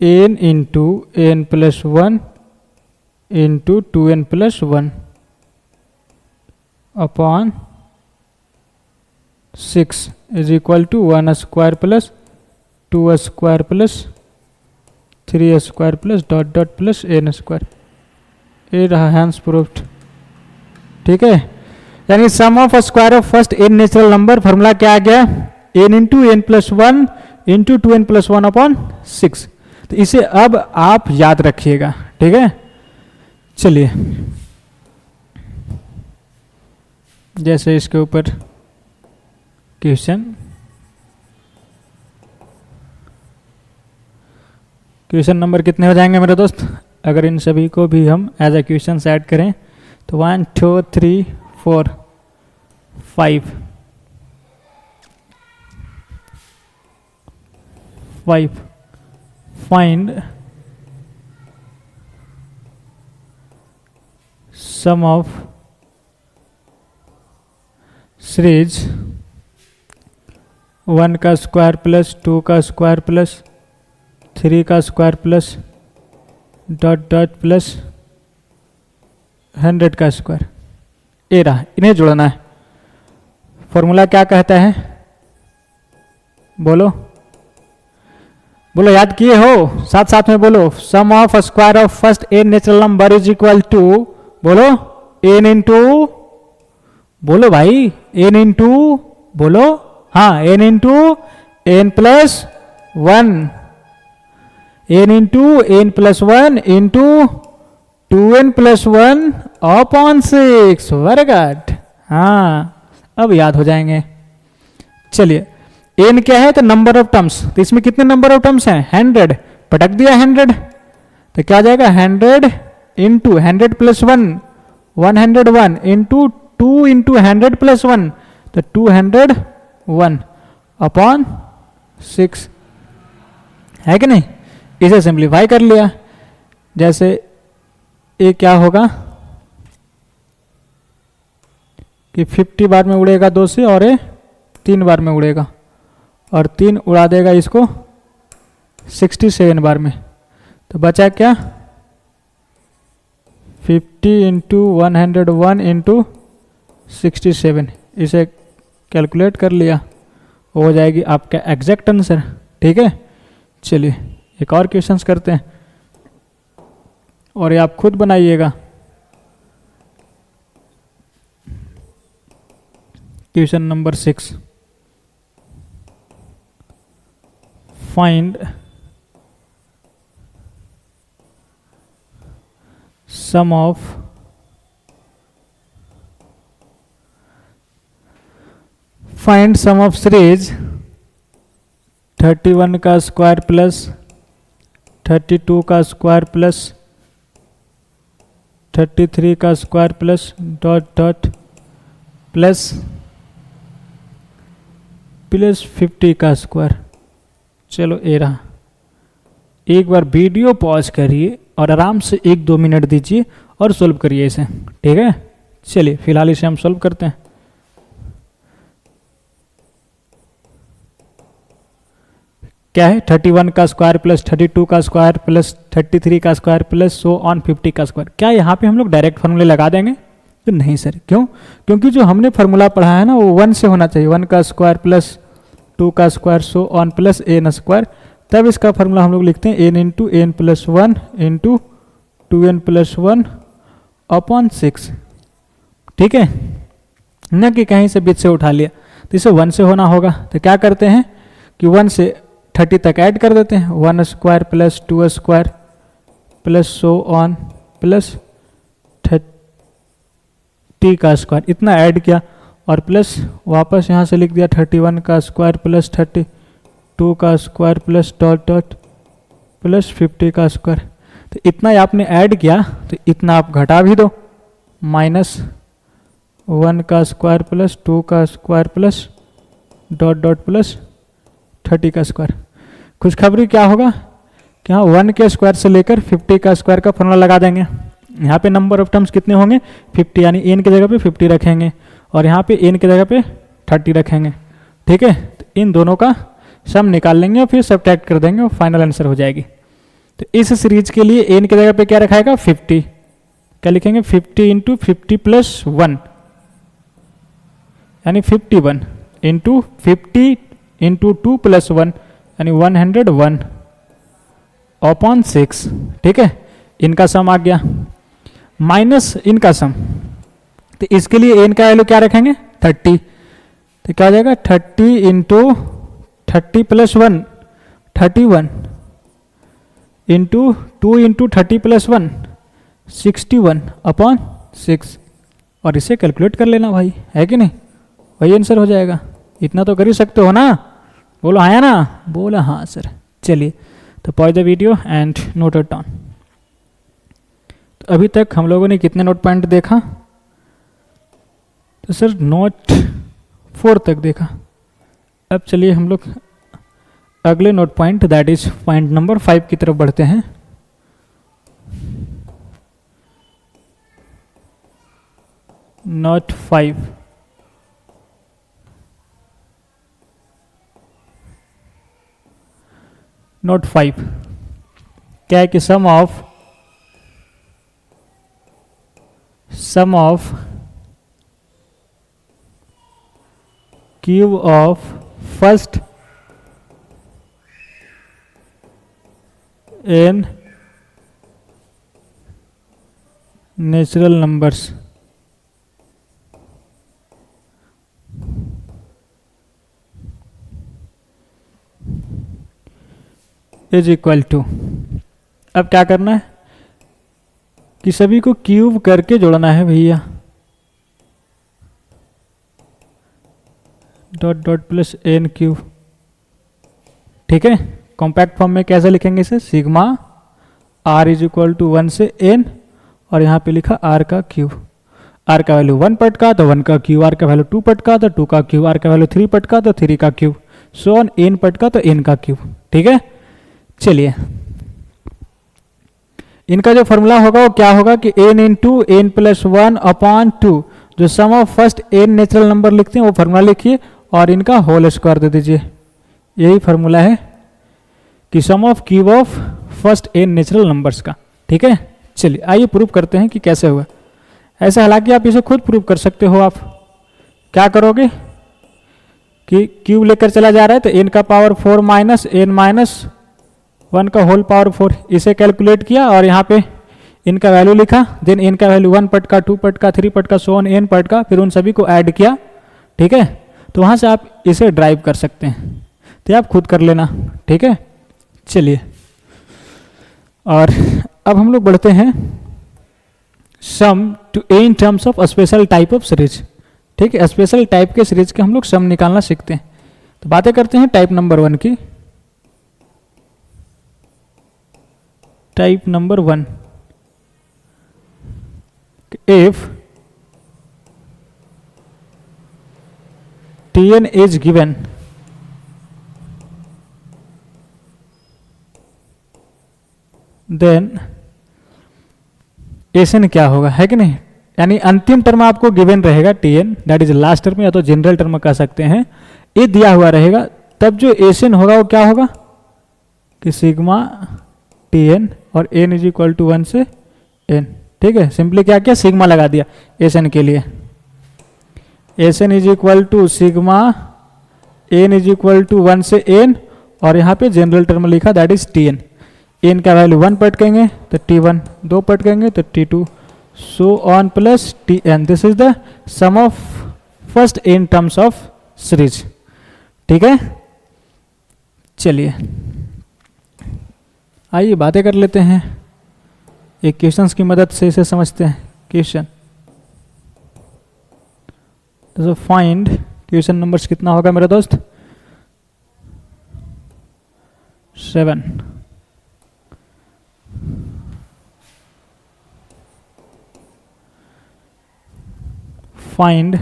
n into N plus 1 into 2n plus 1 upon 6 is equal to 1 square plus 2 square plus 3 square plus dot dot plus N square. ये रहा हैंस प्रूफ्ड, ठीक है। यानी sum of square of first n natural number, formula क्या आ गया n into N plus 1 into 2n plus 1 upon 6। तो इसे अब आप याद रखिएगा, ठीक है। चलिए जैसे इसके ऊपर क्वेश्चन नंबर कितने हो जाएंगे मेरे दोस्त, अगर इन सभी को भी हम एज ए क्वेश्चन ऐड करें तो 1 2 3 4 5 फाइंड सम ऑफ सीरीज 1 का स्क्वायर प्लस 2 का स्क्वायर प्लस 3 का square plus dot dot plus 100 का स्क्वायर। ये रहा, इन्हें जोड़ना है। फॉर्मूला क्या कहता है, बोलो बोलो, याद किए हो, साथ साथ में बोलो। Sum of square of first n natural number is equal to, बोलो एन इंटू, बोलो भाई एन इंटू, बोलो हाँ n into N plus 1, n into N plus 1 into 2n plus 1 upon 6। Very good, हाँ अब याद हो जाएंगे। चलिए n क्या है, तो नंबर ऑफ टर्म्स, तो इसमें कितने नंबर ऑफ टर्म्स हैं, 100, पटक दिया 100, तो क्या आ जाएगा 100 into 100 plus 1 101 into 2 into 100 plus 1, तो 201 अपॉन 6 है कि नहीं। इसे सिंप्लीफाई कर लिया, जैसे ये क्या होगा कि 50 बार में उड़ेगा 2 से, और ये 3 बार में उड़ेगा, और 3 उड़ा देगा इसको 67 बार में, तो बचा क्या 50 इंटू 101 इंटू 67, इसे कैलकुलेट कर लिया, हो जाएगी आपका एग्जैक्ट आंसर। ठीक है, चलिए एक और क्वेश्चंस करते हैं, और ये आप खुद बनाइएगा। Question number 6, find sum of series 31 का स्क्वायर प्लस 32 का स्क्वायर प्लस 33 का square plus dot dot plus 50 का स्क्वायर। चलो ये रहा, एक बार वीडियो पॉज करिए और आराम से 1-2 मिनट दीजिए और सॉल्व करिए इसे। ठीक है, चलिए फिलहाल इसे हम सॉल्व करते हैं। क्या है 31 का स्क्वायर प्लस 32 का स्क्वायर प्लस 33 का स्क्वायर प्लस सो ऑन 50 का स्क्वायर। क्या यहाँ पे हम लोग डायरेक्ट फार्मूले लगा देंगे, तो नहीं सर, क्यों, क्योंकि जो हमने फार्मूला पढ़ा है ना वो 1 से होना चाहिए, 1 का स्क्वायर प्लस 2 का square so on plus N square, तब इसका फार्मूला हम लोग लिखते हैं N into N plus 1 into 2n plus 1 upon 6। ठीक है, न कि कहीं से बीच से उठा लिया, तो इसे 1 से होना होगा, तो क्या करते हैं कि 1 से 30 तक ऐड कर देते हैं, 1 square plus 2 square plus so on plus 30 का स्क्वायर, इतना ऐड किया, और प्लस वापस यहाँ से लिख दिया 31 का स्क्वायर प्लस 32 का square plus dot dot plus 50 का स्क्वायर। तो इतना आपने ऐड किया, तो इतना आप घटा भी दो, -1 का स्क्वायर प्लस 2 का square plus dot dot plus 30 का स्क्वायर। खुशखबरी क्या होगा कि हाँ 1 के स्क्वायर से लेकर 50 का स्क्वायर का फॉर्मूला लगा देंगे। यहाँ पे नंबर ऑफ टर्म्स कितने होंगे 50, यानी एन की जगह पे 50 रखेंगे, और यहाँ पे एन की जगह पे 30 रखेंगे। ठीक है, तो इन दोनों का सम निकाल लेंगे और फिर सब्ट्रैक्ट कर देंगे और फाइनल आंसर हो जाएगी। तो इस सीरीज के लिए एन की जगह पे क्या रखाएगा 50, क्या लिखेंगे 50 इंटू 50 प्लस 1, यानी 51 इंटू 50 इंटू 2 प्लस 1, यानी 101 अपॉन 6। ठीक है, इनका सम आ गया माइनस इनका सम, तो इसके लिए एन का वैल्यू क्या रखेंगे 30, तो क्या हो जाएगा 30 into 30 plus 1 31 into 2 into 30 plus 1 61 upon 6, और इसे कैलकुलेट कर लेना भाई, है कि नहीं, वही आंसर हो जाएगा। इतना तो कर ही सकते हो ना, बोलो आया ना, बोला हाँ सर। चलिए तो pause the video and note it down. तो अभी तक हम लोगों ने कितने नोट पॉइंट देखा, तो सर नोट 4 तक देखा। अब चलिए हम लोग अगले note point that is point number 5 की तरफ बढ़ते हैं। नोट 5, नोट 5 क्या है कि sum of cube of first n natural numbers is equal to, अब क्या करना है कि सभी को क्यूब करके जोड़ना है भैया। Dot dot plus N cube. ठीक है, कॉम्पैक्ट फॉर्म में कैसे लिखेंगे इसे, sigma R is equal to 1 से एन, और यहाँ पे लिखा आर का क्यूब। आर का वैल्यू 1 पट का तो 1 का क्यूब, आर का वैल्यू 2 पट का तो 2 का क्यूब, आर का वैल्यू 3 पट का तो 3 का क्यूब, सो ऑन एन पट का तो एन का क्यूब। ठीक है, चलिए इनका जो फॉर्मूला होगा वो क्या होगा कि n into N plus 1 upon 2, जो sum of first n natural number लिखते हैं वो फॉर्मूला लिखिए और इनका होल स्क्वायर दे दीजिए। यही फॉर्मूला है कि sum of cube of first n natural numbers का। ठीक है, चलिए आइए प्रूव करते हैं कि कैसे हुआ। ऐसे हालांकि आप इसे खुद प्रूव कर सकते हो। आप क्या करोगे कि क्यूब लेकर चला जा रहा है तो एन का पावर 4 माइनस एन माइनस 1 का होल पावर 4, इसे कैलकुलेट किया और यहाँ पे इनका वैल्यू लिखा, देन एन का वैल्यू 1 पट का 2 पट का 3 पट का सो ऑन एन पट का, फिर उन सभी को ऐड किया। ठीक है, तो वहाँ से आप इसे ड्राइव कर सकते हैं, तो आप खुद कर लेना। ठीक है, चलिए और अब हम लोग बढ़ते हैं sum to n terms of special type of series. ठीक है, स्पेशल टाइप के सीरीज के हम लोग सम निकालना सीखते हैं। तो बातें करते हैं टाइप नंबर 1 की। Type number 1, if Tn is given, then Sn क्या होगा, है कि नहीं। यानी अंतिम टर्म आपको गिवन रहेगा Tn, that is last term या तो जनरल टर्म कह सकते हैं, ये दिया हुआ रहेगा। तब जो Sn होगा वो क्या होगा कि सिग्मा Tn और n इज इक्वल टू 1 से n। ठीक है, सिंपली क्या किया, सिग्मा लगा दिया Sn के लिए। Sn is equal to sigma n is equal to 1 से n, और यहाँ पे जनरल टर्म लिखा दैट इज Tn। n का वैल्यू 1 पटकेंगे तो T1, 2 पटकेंगे तो T2, so on plus Tn। This is the sum of first n terms of series. ठीक है, चलिए आइए बातें कर लेते हैं, एक क्वेश्चंस की मदद से इसे समझते हैं। क्वेश्चन तो फाइंड, क्वेश्चन नंबर्स कितना होगा मेरा दोस्त, 7। Find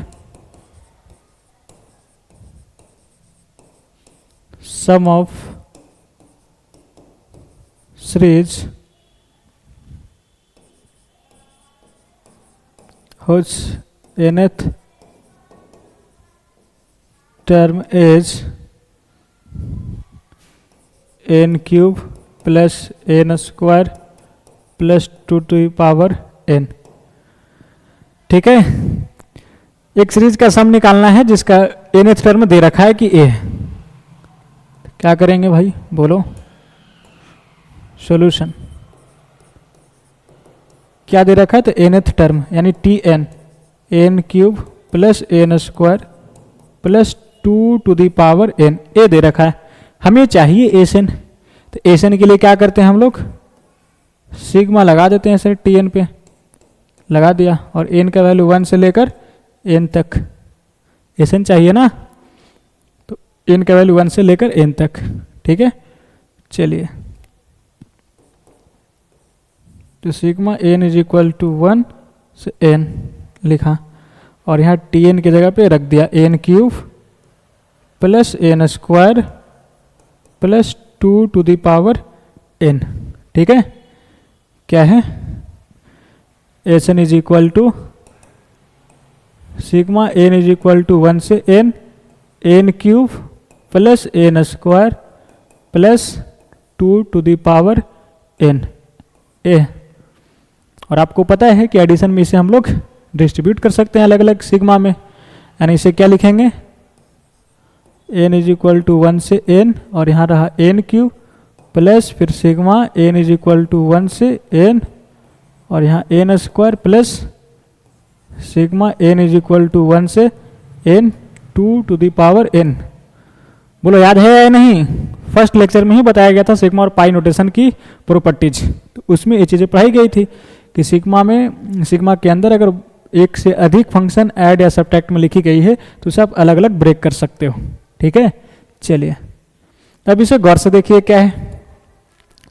sum of series whose nth term is n cube plus n square plus 2 to the power n। ठीक है, एक सीरीज का सम निकालना है जिसका nth टर्म दे रखा है कि a है। क्या करेंगे भाई, बोलो सॉल्यूशन। क्या दे रखा है तो nth टर्म यानी Tn, n cube plus n square plus 2 to the power n, ए दे रखा है। हमें चाहिए Sn, तो Sn के लिए क्या करते हैं हम लोग, सिग्मा लगा देते हैं सर, Tn पे लगा दिया और n का वैल्यू 1 से लेकर n तक। Sn चाहिए ना, तो n का वैल्यू 1 से लेकर n तक। ठीक है, चलिए तो sigma n is equal to 1 से n लिखा और यहाँ Tn की जगह पे रख दिया n cube plus n square plus 2 to the power n। ठीक है, क्या है, Sn is equal to sigma n is equal to 1 से n cube plus n square plus 2 to the power n ए। और आपको पता है कि एडिशन में इसे हम लोग डिस्ट्रीब्यूट कर सकते हैं अलग अलग सिग्मा में, यानी इसे क्या लिखेंगे, n इज इक्वल टू 1 से n और यहाँ रहा n क्यूब प्लस फिर sigma n is equal to 1 से n और यहाँ n square plus sigma n is equal to 1 से n 2 to the power n। बोलो याद है या नहीं, फर्स्ट लेक्चर में ही बताया गया था सिग्मा और पाई नोटेशन की प्रॉपर्टीज, तो उसमें ये चीज़ें पढ़ाई गई थी कि सिग्मा में, सिग्मा के अंदर अगर एक से अधिक फंक्शन ऐड या सब्ट्रैक्ट में लिखी गई है तो उसे आप अलग अलग ब्रेक कर सकते हो। ठीक है, चलिए अब इसे गौर से देखिए क्या है।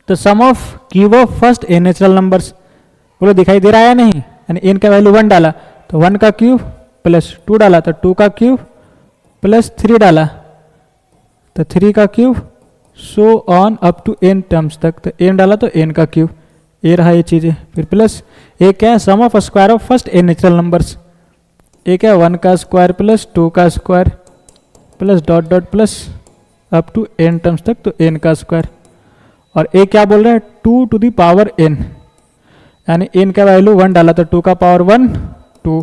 तो sum of cube of first n natural numbers, बोलो दिखाई दे रहा है नहीं, यानी एन का वैल्यू 1 डाला तो 1 का क्यूब प्लस 2 डाला तो 2 का क्यूब प्लस 3 डाला तो 3 का cube, so on up to n terms तक, तो n डाला तो n का क्यूब, ये रहा ये चीज़ें। फिर प्लस एक क्या है sum of square of first n natural numbers, एक है 1 का स्क्वायर प्लस 2 का square plus dot dot plus up to n terms तक, तो n का स्क्वायर। और एक क्या बोल रहा है 2 टू द पावर n, यानी n का वैल्यू 1 डाला तो 2 का पावर 1 2,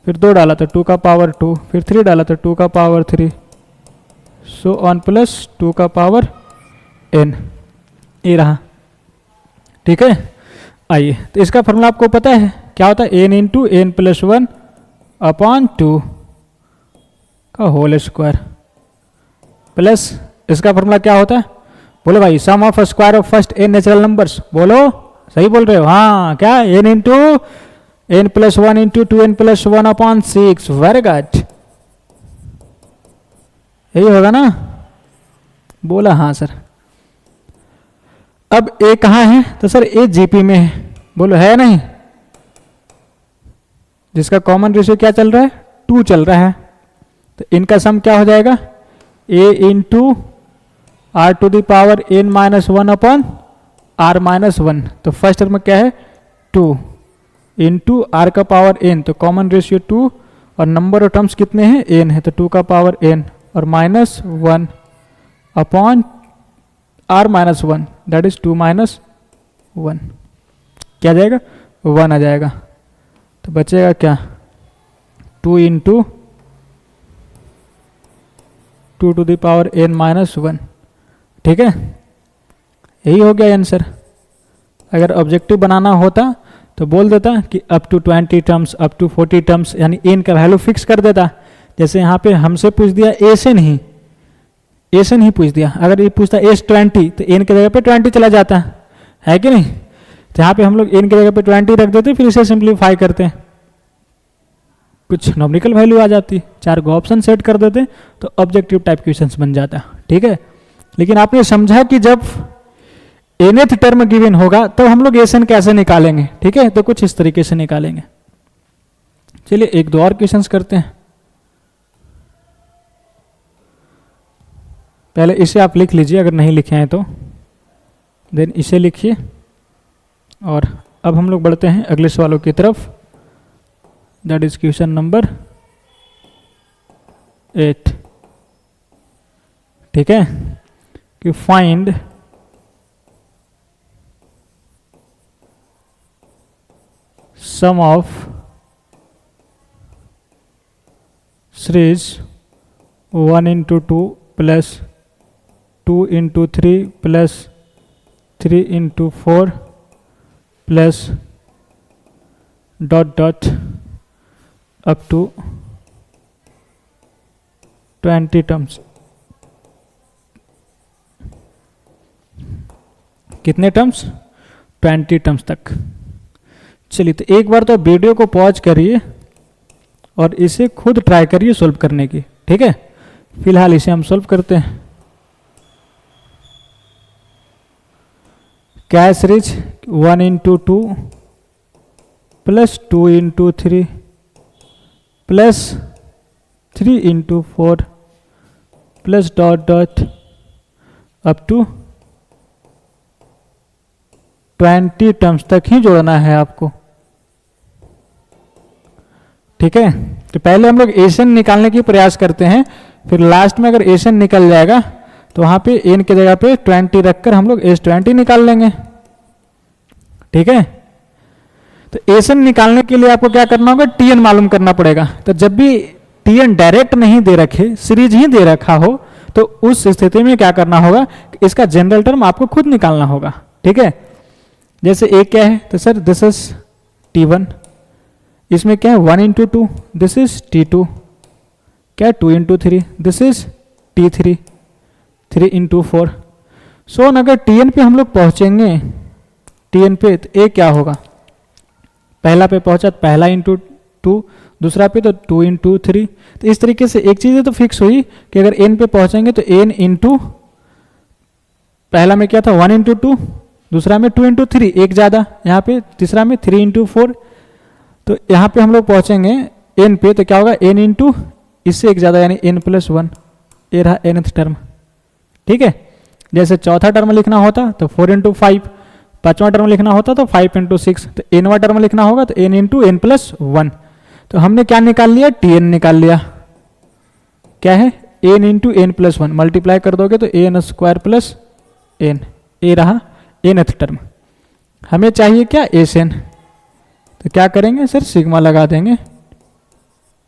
फिर 2 डाला तो 2 का पावर 2, फिर 3 डाला तो 2 का पावर 3, सो ऑन प्लस 2 का पावर n, ये रहा। ठीक है, आइए तो इसका फॉर्मूला आपको पता है क्या होता है, n into N plus 1 upon 2 का होल स्क्वायर, प्लस इसका फॉर्मूला क्या होता है, बोलो भाई sum of square of first n natural numbers, बोलो सही बोल रहे हो, हाँ क्या n into N plus 1 into 2n plus 1 upon 6, very good, यही होगा ना, बोला हाँ सर। अब ए कहाँ है, तो सर ए जीपी में है, बोलो है नहीं, जिसका कॉमन रेशियो क्या चल रहा है 2 चल रहा है, तो इनका सम क्या हो जाएगा a into r to the power n minus 1 upon r minus 1, तो फर्स्ट टर्म में क्या है 2 इंटू आर का पावर n, तो कॉमन रेशियो 2 और नंबर ऑफ टर्म्स कितने हैं n है, तो 2 का पावर n और minus 1 upon r minus 1, that is 2 minus 1, क्या आ जाएगा 1 आ जाएगा, तो बचेगा क्या 2 into 2 to the power n minus 1। ठीक है, यही हो गया आंसर। अगर ऑब्जेक्टिव बनाना होता तो बोल देता कि up to 20 terms, up to 40 terms, यानी n का वैल्यू फिक्स कर देता। जैसे यहाँ पे हमसे पूछ दिया a से नहीं, a से नहीं पूछ दिया, अगर ये पूछता S20 तो n की जगह पे 20 चला जाता है कि नहीं, तो यहाँ पे हम लोग n की जगह पे 20 रख देते, फिर इसे सिंप्लीफाई करते, कुछ नॉमिकल वैल्यू आ जाती, 4 को ऑप्शन सेट कर देते तो ऑब्जेक्टिव टाइप क्वेश्चंस बन जाता। ठीक है, लेकिन आपने समझा कि जब nth टर्म गिवन होगा तब हम लोग एसन कैसे निकालेंगे। ठीक है, तो कुछ इस तरीके से निकालेंगे। चलिए एक दो और क्वेश्चंस करते हैं। पहले इसे आप लिख लीजिए अगर नहीं लिखे हैं तो, देन इसे लिखिए, और अब हम लोग बढ़ते हैं अगले सवालों की तरफ, दैट इज क्वेश्चन नंबर 8। ठीक है, कि find sum of series 1 into 2 plus 2 into 3 plus 3 into 4 plus dot dot up to 20 terms. कितने टर्म्स 20 टर्म्स तक। चलिए तो एक बार तो वीडियो को पॉज करिए और इसे खुद ट्राई करिए सॉल्व करने की। ठीक है, फिलहाल इसे हम सॉल्व करते हैं। क्या है series 1 into 2 plus 2 into 3 plus 3 into 4 plus dot dot up to 20 terms तक ही जोड़ना है आपको। ठीक है, तो पहले हम लोग एशन निकालने की प्रयास करते हैं, फिर लास्ट में अगर एशन निकल जाएगा तो वहां पे एन की जगह पे 20 रखकर हम लोग S20 निकाल लेंगे। ठीक है, तो एशन निकालने के लिए आपको क्या करना होगा, टीएन मालूम करना पड़ेगा। तो जब भी टीएन डायरेक्ट नहीं दे रखे, सीरीज ही दे रखा हो, तो उस स्थिति में क्या करना होगा, इसका जनरल टर्म आपको खुद निकालना होगा। ठीक है, जैसे एक क्या है, तो सर दिस इज T1, इसमें क्या है 1 इंटू 2, दिस इज T2, क्या है 2 into 3, this is T3, 3 into 4। सो अगर Tn पे हम लोग पहुंचेंगे, Tn पे तो ए क्या होगा, पहला पे पहुंचा तो पहला इंटू 2, दूसरा पे तो 2 इंटू 3। तो इस तरीके से एक चीज़ तो फिक्स हुई कि अगर n पे पहुंचेंगे तो n इंटू, पहला में क्या था 1 इंटू 2, दूसरा में 2 इंटू 3, एक ज़्यादा यहाँ पे, तीसरा में 3 इंटू 4। तो यहाँ पे हम लोग पहुंचेंगे n पे तो क्या होगा n इंटू इससे एक ज़्यादा यानी n प्लस 1, ये रहा nth टर्म। ठीक है, जैसे चौथा टर्म लिखना होता तो 4 इंटू 5, पाँचवा टर्म लिखना होता तो 5 इंटू 6, तो nवा टर्म लिखना होगा तो n इंटू n प्लस 1। तो हमने क्या निकाल लिया, tn निकाल लिया। क्या है n into n plus 1, multiply कर दोगे तो an स्क्वायर प्लस n, ये रहा nth टर्म। हमें चाहिए क्या Sn, तो क्या करेंगे सर सिग्मा लगा देंगे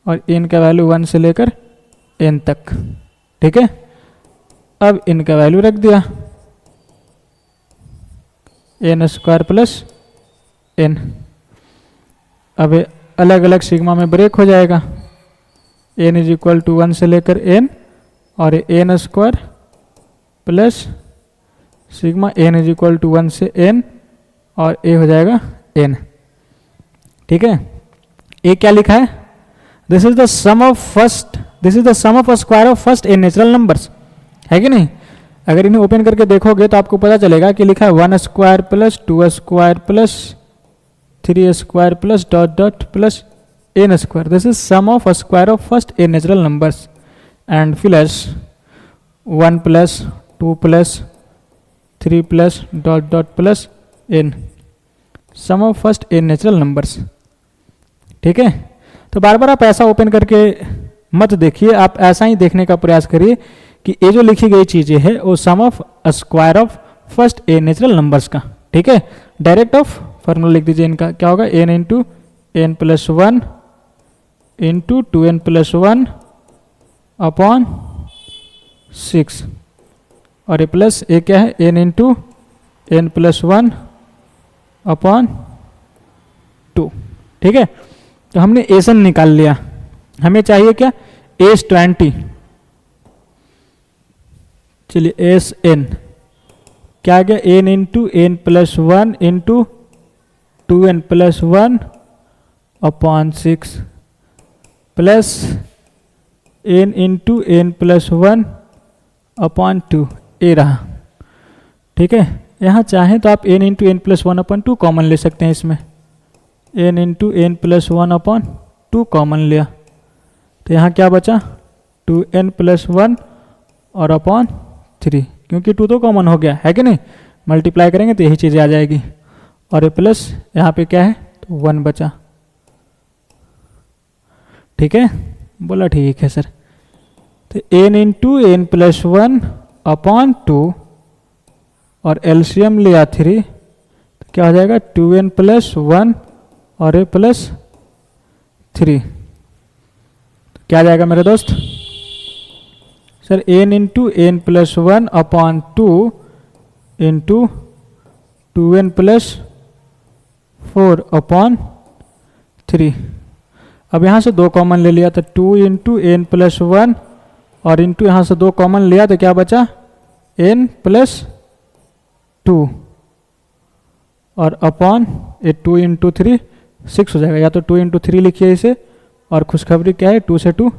और n का वैल्यू 1 से लेकर n तक। ठीक है, अब n का वैल्यू रख दिया n स्क्वायर प्लस n। अब अलग अलग सिग्मा में ब्रेक हो जाएगा, n इज इक्वल टू 1 से लेकर n और n square plus sigma n is equal to 1 से n और a हो जाएगा n। ठीक है, a क्या लिखा है, this is the sum of first, this is the sum of square of first n natural numbers, है कि नहीं। अगर इन्हें ओपन करके देखोगे तो आपको पता चलेगा कि लिखा है 1 square plus 2 square plus 3 square plus dot dot plus n square, this is sum of square of first n natural numbers and plus 1 plus 2 plus 3 plus dot dot plus n, sum of first n natural numbers. ठीक है, तो बार बार आप ऐसा open करके मत देखिए, आप ऐसा ही देखने का प्रयास करिए कि ये जो लिखी गई चीजें है वो sum of square of first n natural numbers का। ठीक है, डायरेक्ट ऑफ फॉर्मूला लिख दीजिए इनका, क्या होगा n into n plus 1 into 2n plus 1 upon 6 और ये प्लस ए क्या है n into n plus 1 upon 2। ठीक है, तो हमने एसन निकाल लिया, हमें चाहिए क्या S20। चलिए एस एन क्या आ गया, n into n plus 1 into 2n plus 1 upon 6 plus n into n plus 1 upon 2, ए रहा। ठीक है, यहाँ चाहें तो आप n into n plus 1 upon 2 common ले सकते हैं, इसमें n into n plus 1 upon 2 common लिया तो यहाँ क्या बचा 2n प्लस 1 और अपॉन 3, क्योंकि 2 तो कॉमन हो गया है कि नहीं, मल्टीप्लाई करेंगे तो यही चीज़ें आ जाएगी और ये प्लस यहाँ पे क्या है तो 1 बचा। ठीक है, बोला ठीक है सर। तो n into n plus 1 upon 2 और एलसीएम लिया 3 तो क्या हो जाएगा 2n प्लस 1 और ए प्लस 3, तो क्या आ जाएगा मेरे दोस्त sir n into n plus 1 upon 2 into 2n plus 4 upon 3। अब यहाँ से 2 कॉमन ले लिया तो 2 इंटू n प्लस 1 और इंटू यहाँ से 2 कॉमन लिया तो क्या बचा n प्लस 2 और अपॉन ए 2 इंटू 3 6 हो जाएगा, या तो 2 इंटू 3 लिखिए इसे और खुशखबरी क्या है 2 से 2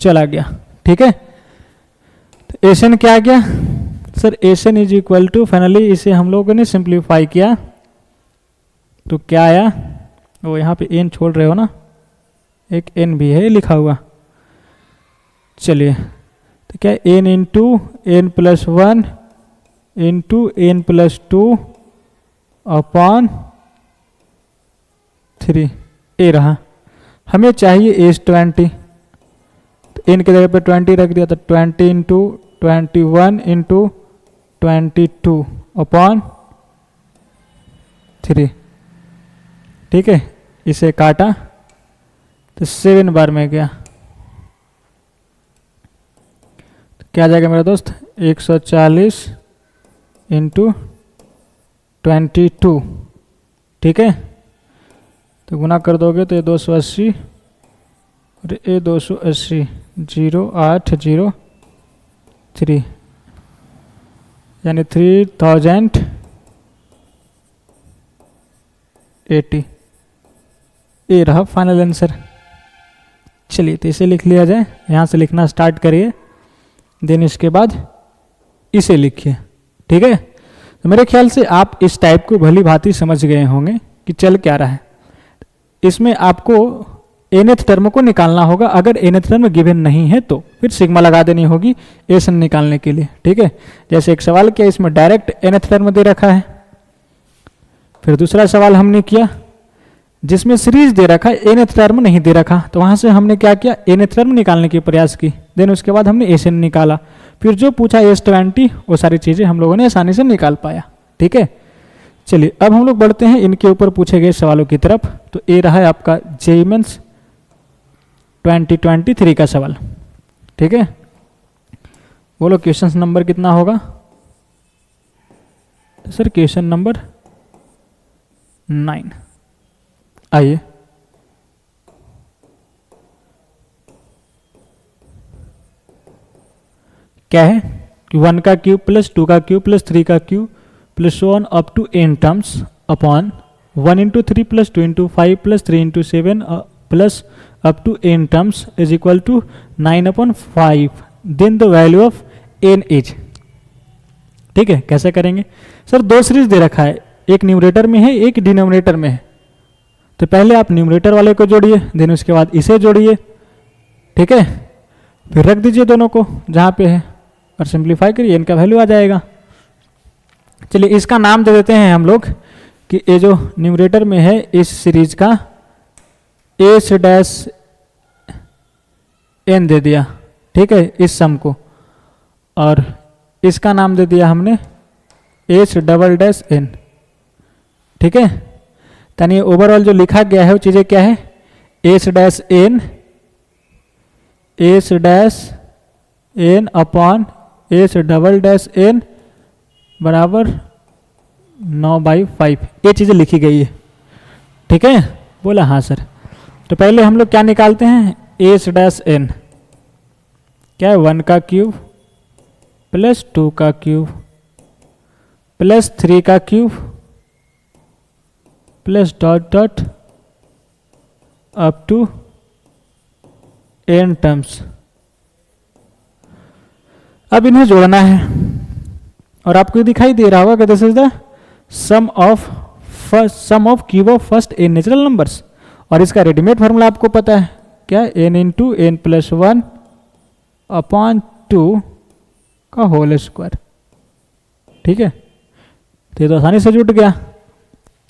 चला गया। ठीक है, तो एसन क्या आ गया sir, S n is equal to, finally इसे हम लोगों ने सिंप्लीफाई किया तो क्या आया, वो यहाँ पे n छोड़ रहे हो ना, एक n भी है लिखा हुआ। चलिए तो क्या n into n plus 1 into n plus 2 upon 3, ए रहा। हमें चाहिए S20 तो n के जगह पे 20 रख दिया तो 20 इंटू 21 इंटू 22 अपॉन 3। ठीक है, इसे काटा तो 7 बार में गया तो क्या आ जाएगा मेरा दोस्त 140 इंटू 22। ठीक है, तो गुना कर दोगे तो ये 280 और ये 280 0803 यानी 3080, ये रहा फाइनल आंसर। चलिए तो इसे लिख लिया जाए, यहाँ से लिखना स्टार्ट करिए, देन इसके बाद इसे लिखिए। ठीक है, तो मेरे ख्याल से आप इस टाइप को भली भांति समझ गए होंगे कि चल क्या रहा है। इसमें आपको nth टर्म को निकालना होगा, अगर nth टर्म गिवन नहीं है तो फिर सिग्मा लगा देनी होगी एसन निकालने के लिए। ठीक है, जैसे एक सवाल किया, इसमें डायरेक्ट nth टर्म दे रखा है। फिर दूसरा सवाल हमने किया जिसमें सीरीज दे रखा है, nth टर्म नहीं दे रखा, तो वहां से हमने क्या किया, nth टर्म निकालने की प्रयास की, देन उसके बाद हमने एसन निकाला, फिर जो पूछा S20 वो सारी चीजें हम लोगों ने आसानी से निकाल पाया। ठीक है, चलिए अब हम लोग बढ़ते हैं इनके ऊपर पूछे गए सवालों की तरफ। तो ये रहा है आपका जेईई मेंस 2023 का सवाल। ठीक है, बोलो क्वेश्चन नंबर कितना होगा? तो सर क्वेश्चन नंबर 9। आइए क्या है कि 1 का क्यूब प्लस 2 का क्यूब प्लस 3 का cube plus 1 up to n terms upon 1 into 3 plus 2 into 5 plus 3 into 7 plus up to n terms is equal to 9/5, then the value of n is. ठीक है, कैसे करेंगे सर? दो series दे रखा है, एक न्यूमरेटर में है एक डिनोमिनेटर में है, तो पहले आप न्यूमरेटर वाले को जोड़िए, देन उसके बाद इसे जोड़िए। ठीक है, फिर रख दीजिए दोनों को जहाँ पे है और सिंप्लीफाई करिए, इनका वैल्यू आ जाएगा। चलिए इसका नाम दे देते हैं हम लोग कि ये जो न्यूमरेटर में है इस सीरीज का एस डैश एन दे दिया। ठीक है, इस सम को, और इसका नाम दे दिया हमने एस डबल डैश एन। ठीक है, यानी ओवरऑल जो लिखा गया है वो चीज़ें क्या है, S dash n upon S double dash n बराबर 9/5, ये चीज़ें लिखी गई है। ठीक है, बोला हाँ सर। तो पहले हम लोग क्या निकालते हैं, एस डैश एन क्या है, 1 का क्यूब प्लस 2 का क्यूब प्लस 3 का cube plus dot dot up to n terms. अब इन्हें जोड़ना है और आपको दिखाई दे रहा होगा कि this is the sum of cube of first n natural numbers, और इसका रेडीमेड फार्मूला आपको पता है क्या, n into n plus 1 upon 2 का होल स्क्वायर। ठीक है, तो ये तो आसानी से जुट गया।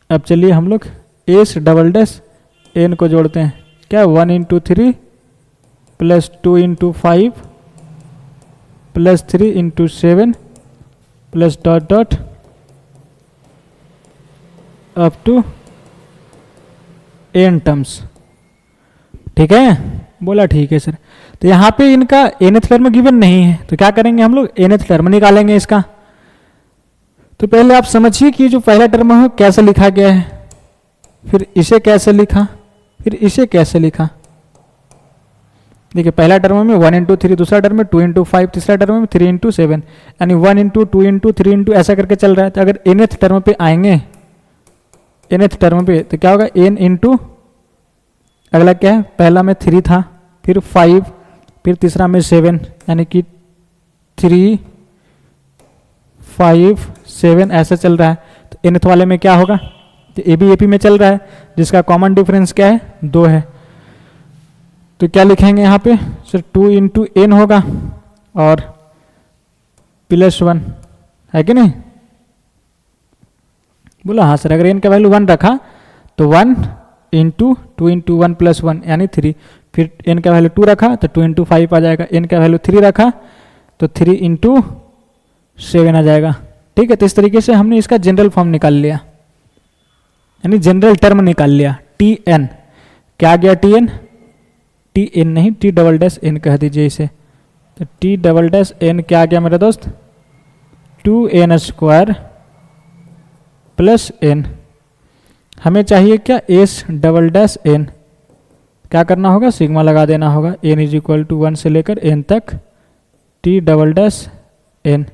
अब चलिए हम लोग एस डबल डैश एन को जोड़ते हैं, क्या 1 into 3 plus 2 into 5 plus 3 into 7 plus dot dot up to n terms. ठीक है, बोला ठीक है सर। तो यहाँ पे इनका nth टर्म गिवन नहीं है, तो क्या करेंगे हम लोग, nth टर्म निकालेंगे इसका। तो पहले आप समझिए कि जो पहला टर्म है कैसे लिखा गया है, फिर इसे कैसे लिखा, फिर इसे कैसे लिखा। देखिए पहला टर्म में 1 इंटू 3, दूसरा टर्म में 2 इंटू 5, तीसरा टर्म में 3 इंटू 7, यानी 1 इंटू 2 इंटू 3 इंटू ऐसा करके चल रहा है। तो अगर nth टर्म पे आएंगे, nth टर्म पे, तो क्या होगा, n इंटू अगला क्या है, पहला में 3 था, फिर 5, फिर तीसरा में 7, यानी कि 3 5 7 ऐसे चल रहा है। तो nth वाले में क्या होगा, तो ए बी में चल रहा है, जिसका कॉमन डिफरेंस क्या है, 2 है। तो क्या लिखेंगे यहाँ पे सर, 2 इंटू एन होगा और प्लस 1, है कि नहीं? बोला हाँ सर। अगर एन का वैल्यू 1 रखा तो 1 इंटू 2 इंटू 1 प्लस 1 यानी 3, फिर एन का वैल्यू 2 रखा तो 2 इंटू 5 आ जाएगा, एन का वैल्यू 3 रखा तो 3 इंटू 7 आ जाएगा। ठीक है, तो इस तरीके से हमने इसका जनरल फॉर्म निकाल लिया, यानी जनरल टर्म निकाल लिया। टी एन क्या आ गया, टी एन, टी एन नहीं टी डबल डैश एन कह दीजिए इसे। तो टी डबल डैश एन क्या आ गया मेरे दोस्त, 2n स्क्वायर प्लस एन। हमें चाहिए क्या, एस डबल डैश एन। क्या करना होगा, सिग्मा लगा देना होगा, एन इज इक्वल टू 1 से लेकर एन तक टी डबल डैश एन।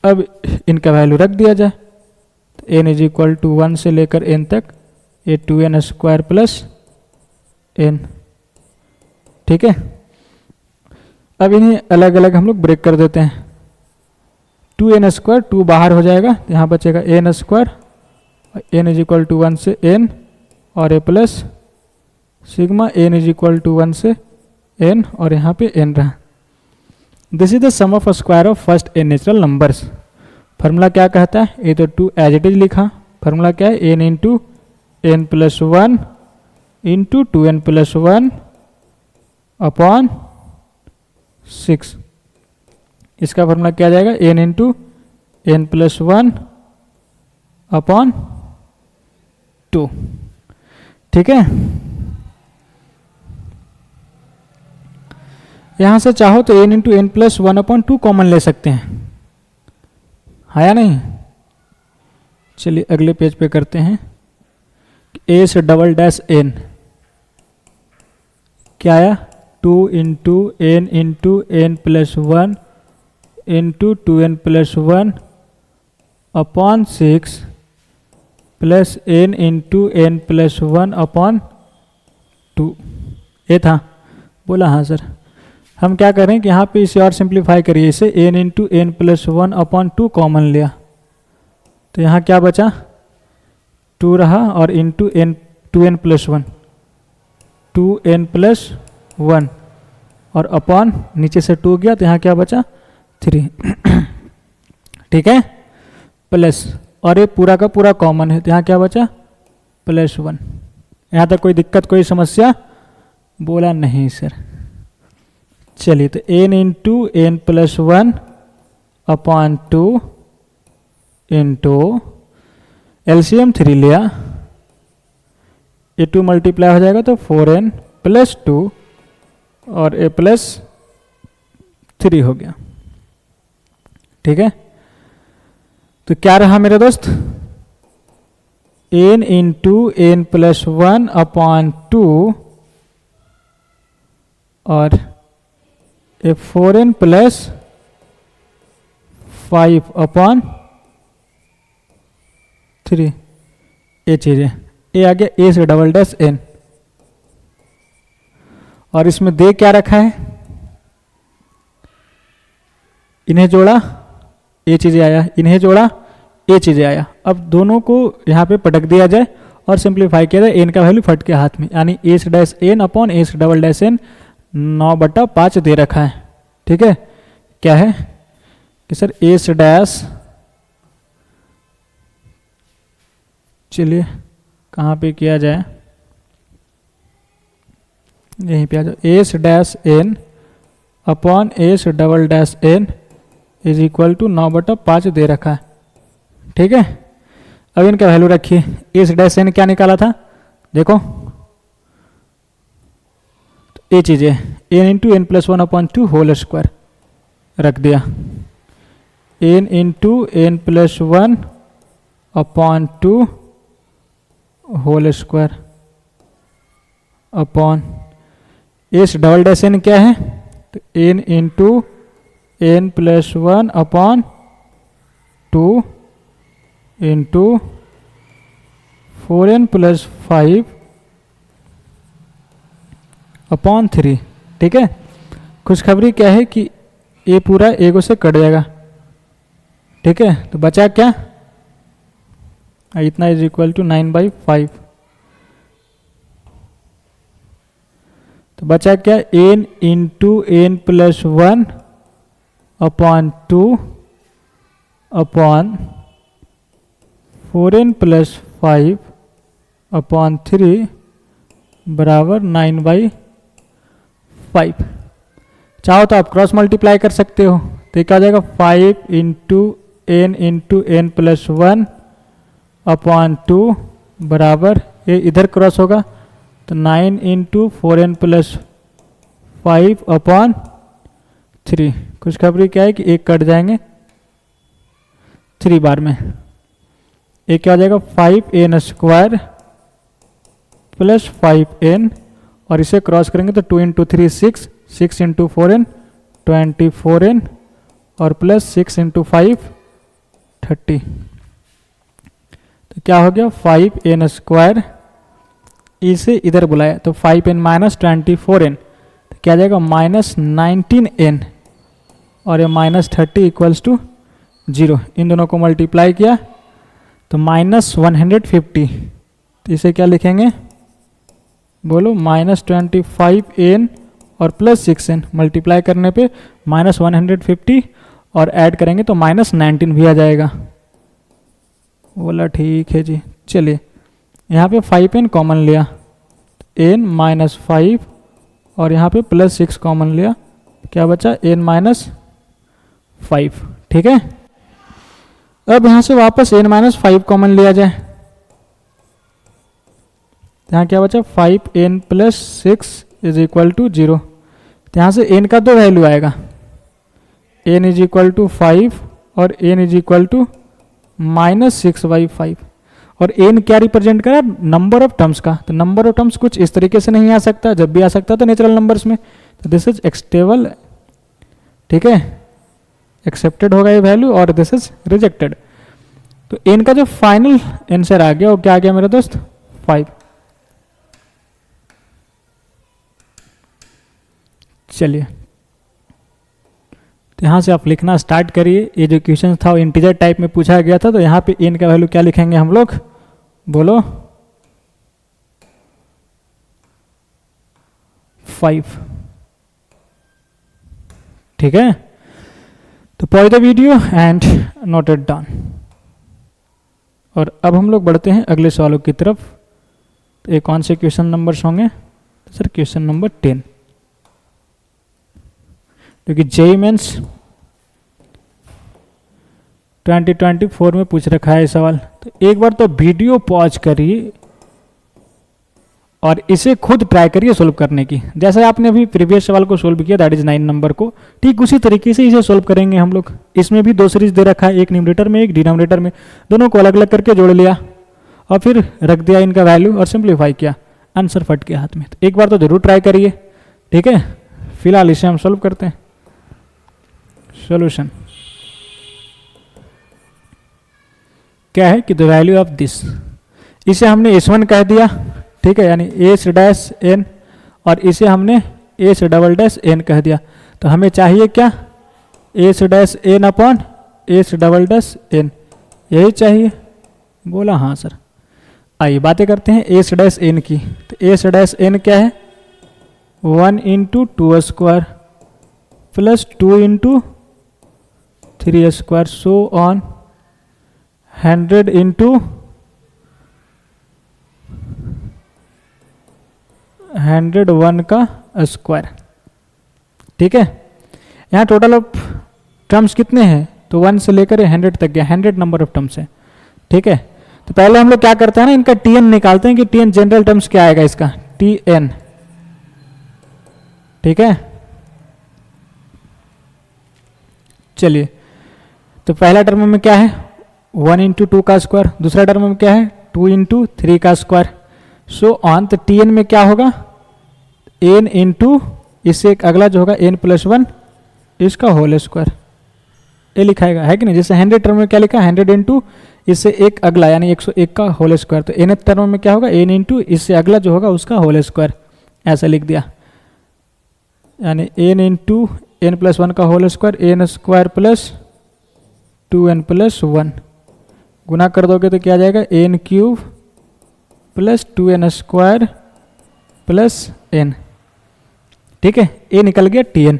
अब इनका वैल्यू रख दिया जाए, तो एन इज इक्वल टू 1 से लेकर एन तक, ये 2n स्क्वायर प्लस एन। ठीक है, अब इन्हें अलग अलग हम लोग ब्रेक कर देते हैं। 2n², 2 बाहर हो जाएगा, यहाँ बचेगा n², n is equal to 1 से n, और a plus sigma n is equal to 1 से n, और यहाँ पे n रहा। This is the sum of square of first n natural numbers. Formula क्या कहता है, ये तो 2 एज इट इज लिखा, फार्मूला क्या है, n into n plus 1 into 2n plus 1 upon 6। इसका फार्मूला क्या आ जाएगा, n into n plus 1 upon 2। ठीक है, यहां से चाहो तो n into n plus 1 upon 2 common ले सकते हैं, है या नहीं। चलिए अगले पेज पे करते हैं। a से डबल डैश n क्या आया, 2 into n plus 1 into 2n plus 1 upon 6 plus n into n plus 1 upon 2। ये था, बोला हाँ सर। हम क्या करें कि यहाँ पे इसे और सिंप्लीफाई करिए, इसे n into n plus 1 upon 2 common लिया, तो यहाँ क्या बचा, 2 रहा, और into n 2n plus 1, 2n plus 1, और अपॉन नीचे से 2 गया, तो यहाँ क्या बचा, 3। ठीक है, प्लस, और ये पूरा का पूरा कॉमन है, तो यहाँ क्या बचा, प्लस 1। यहाँ तक कोई दिक्कत, कोई समस्या, बोला नहीं सर। चलिए, तो n into n plus 1 upon 2 into LCM 3 लिया, ये 2 मल्टीप्लाई हो जाएगा तो 4n प्लस 2 और a प्लस 3 हो गया। ठीक है, तो क्या रहा मेरे दोस्त, n into n plus 1 upon 2 और ए 4n प्लस 5 अपॉन 3। ये चीज़ें, ये आ गया a से डबल डैश n, और इसमें दे क्या रखा है, इन्हें जोड़ा, ये चीज़ें आया, इन्हें जोड़ा, ये चीज़ें आया। अब दोनों को यहाँ पे पटक दिया जाए और सिंप्लीफाई किया जाए, n का वैल्यू फट के हाथ में, यानी a से डैश n अपॉन a से डबल डैश n 9/5 दे रखा है। ठीक है, क्या है कि सर a से डैश, चलिए कहाँ पे किया जाए, यहीं पे आ जाओ, a से डैश n अपॉन a से double dash n is equal to 9/5 दे रखा है। ठीक है, अब इनका वैल्यू रखिए, a से डैश n क्या निकाला था, देखो ये चीज़ें n into n plus 1 upon 2 whole square रख दिया, n into n plus 1 upon 2 whole square upon S double dash n क्या है, तो n into n plus 1 upon 2 into 4n plus 5 upon 3। ठीक है, खुशखबरी क्या है कि ये पूरा एगो से कट जाएगा। ठीक है, तो बचा क्या, इतना इज इक्वल टू 9/5। तो बचा क्या, n into n plus 1 upon 2 upon 4n plus 5 upon 3 बराबर 9/5। चाहो तो आप क्रॉस मल्टीप्लाई कर सकते हो, तो क्या हो जाएगा, 5 इंटू n प्लस 1 अपॉन 2 बराबर, ये इधर क्रॉस होगा तो 9 इंटू 4n प्लस 5 अपॉन 3। खुशखबरी क्या है कि एक कट जाएंगे 3 बार में, एक क्या हो जाएगा 5n स्क्वायर प्लस 5n, और इसे क्रॉस करेंगे तो 2 इंटू 3 6, 6 इंटू 4n 24n, और प्लस 6 इंटू 5 30। तो क्या हो गया 5n स्क्वायर, इसे इधर बुलाया तो 5n माइनस 24n, तो क्या आ जाएगा -19n और ये -30 इक्वल्स टू 0। इन दोनों को मल्टीप्लाई किया तो -150। तो इसे क्या लिखेंगे, बोलो, -25n और +6n मल्टीप्लाई करने पे -150 और ऐड करेंगे तो -19 भी आ जाएगा। बोला ठीक है जी। चलिए यहाँ पे 5n कॉमन लिया, n -5 और यहाँ पे +6 कॉमन लिया, क्या बचा n -5। ठीक है, अब यहाँ से वापस n -5 कॉमन लिया जाए, यहाँ क्या बचा 5n + 6 = 0। तो यहाँ से n का दो वैल्यू आएगा, n = 5 और n = -6/5। और n क्या रिप्रेजेंट करा, नंबर ऑफ टर्म्स का। तो नंबर ऑफ टर्म्स कुछ इस तरीके से नहीं आ सकता, जब भी आ सकता तो नेचुरल नंबर्स में। तो दिस इज एक्सेप्टेबल, ठीक है, एक्सेप्टेड होगा ये वैल्यू और दिस इज रिजेक्टेड। तो n का जो फाइनल आंसर आ गया वो क्या आ गया मेरे दोस्त, 5। चलिए तो यहाँ से आप लिखना स्टार्ट करिए। ये जो क्वेश्चन था वो इंटीजर टाइप में पूछा गया था, तो यहाँ पे n का वैल्यू क्या लिखेंगे हम लोग, बोलो 5। ठीक है, तो pause the video and note it down. और अब हम लोग बढ़ते हैं अगले सवालों की तरफ। तो ये कौन से क्वेश्चन नंबर्स होंगे, तो सर क्वेश्चन नंबर 10, क्योंकि जेईई मेंस 2024 में पूछ रखा है सवाल। तो एक बार तो वीडियो पॉज करिए और इसे खुद ट्राई करिए सोल्व करने की। जैसे आपने अभी प्रीवियस सवाल को सोल्व किया, दैट इज 9 नंबर को, ठीक उसी तरीके से इसे सोल्व करेंगे हम लोग। इसमें भी दो सीरीज दे रखा है, एक न्यूमरेटर में एक डिनोमिनेटर में, दोनों को अलग अलग करके जोड़ लिया और फिर रख दिया इनका वैल्यू और सिंप्लीफाई किया, आंसर फट गया हाथ में। तो एक बार तो जरूर ट्राई करिए, ठीक है। फिलहाल इसे हम सोल्व करते हैं। सॉल्यूशन क्या है कि द वैल्यू ऑफ दिस, इसे हमने S1 कह दिया, ठीक है, यानी S' n, और इसे हमने S" n कह दिया। तो हमें चाहिए क्या, S' n अपॉन S"n, यही चाहिए। बोला हाँ सर। आइए बातें करते हैं S' n की। तो S' n क्या है, 1 × 2² प्लस 2 × 3² सो ऑन 100 × 101 का स्क्वायर। ठीक है, यहाँ टोटल ऑफ टर्म्स कितने हैं, तो 1 से लेकर 100 तक गया, 100 नंबर ऑफ टर्म्स है। ठीक है, तो पहले हम लोग क्या करते हैं ना, इनका Tn निकालते हैं कि Tn जनरल टर्म्स क्या आएगा इसका, Tn। ठीक है, चलिए तो पहला टर्म में क्या है 1 × 2 का स्क्वायर, दूसरा टर्म में क्या है 2 × 3 का स्क्वायर, सो ऑन। तो Tn में क्या होगा n × इससे एक अगला जो होगा n + 1 इसका होल स्क्वायर, ये लिखाएगा है कि नहीं। जैसे 100 टर्म में क्या लिखा 100 × इससे एक अगला यानी 101 का होल स्क्वायर, तो nth टर्म में क्या होगा n × इससे अगला जो होगा उसका होल स्क्वायर, ऐसा लिख दिया। यानी n × n + 1 का होल स्क्वायर, n² + 2n + 1 गुना कर दोगे तो क्या आ जाएगा n³ + 2n² + n। ठीक है, ये निकल गया Tn।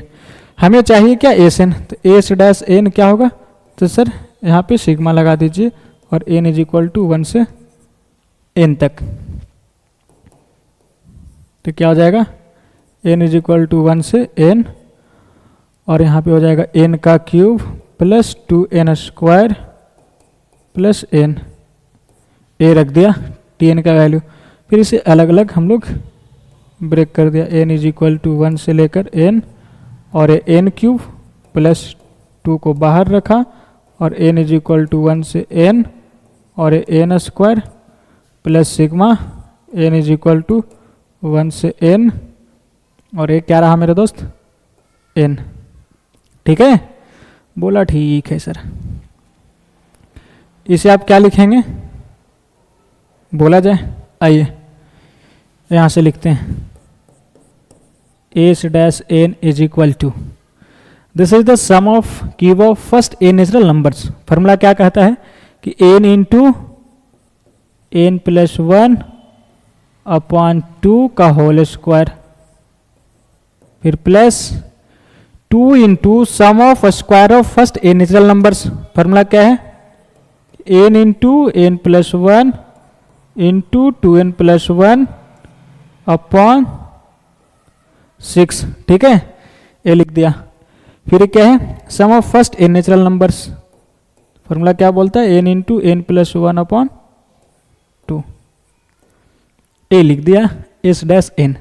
हमें चाहिए क्या Sn, तो S' क्या होगा, तो सर यहाँ पे सिग्मा लगा दीजिए और n = 1 से n तक। तो क्या हो जाएगा n = 1 से n और यहाँ पे हो जाएगा n³ + 2n² + n, ए रख दिया Tn का वैल्यू। फिर इसे अलग अलग हम लोग ब्रेक कर दिया, n = 1 से लेकर n और n³ + 2 को बाहर रखा और n = 1 से n और n² + सिग्मा n = 1 से n और ये क्या रहा मेरे दोस्त n। ठीक है, बोला ठीक है सर। इसे आप क्या लिखेंगे बोला जाए, आइए यहाँ से लिखते हैं S dash n is equal to, this is the sum of cube of first n natural numbers. Formula क्या कहता है कि n into N plus one upon two का होल स्क्वायर, फिर plus two into sum of square of first n natural numbers. Formula क्या है, n into N plus one into two n plus one upon six. ठीक है, ये लिख दिया। फिर क्या है, sum of first n natural numbers. Formula क्या बोलता है, n into N plus one upon two, a लिख दिया एस डैश एन।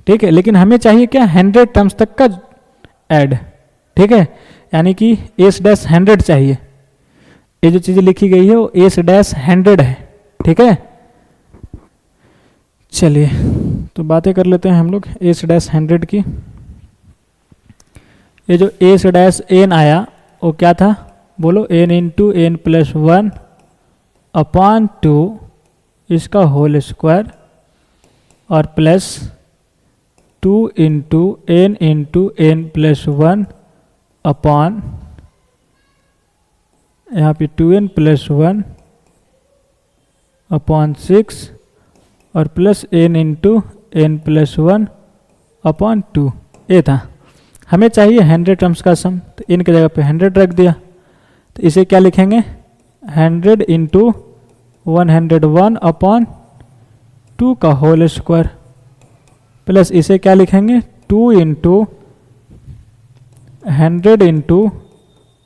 ठीक है, लेकिन हमें चाहिए क्या, 100 टर्म्स तक का ऐड। ठीक है, यानी कि एस डैश 100 चाहिए। ये जो चीज़ें लिखी गई है वो एस डैश 100 है। ठीक है, चलिए तो बातें कर लेते हैं हम लोग एस डैश 100 की। ये जो एस डैश एन आया वो क्या था, बोलो, n into N plus one upon two इसका होल स्क्वायर और plus two into N plus one upon यहाँ पे 2n plus one upon six और plus n into N plus one upon two. ये था, हमें चाहिए 100 टर्म्स का सम, तो इन की जगह पे 100 रख दिया। तो इसे क्या लिखेंगे, 100 इंटू 101 अपॉन टू का होल स्क्वायर, प्लस इसे क्या लिखेंगे, 2 into 100 into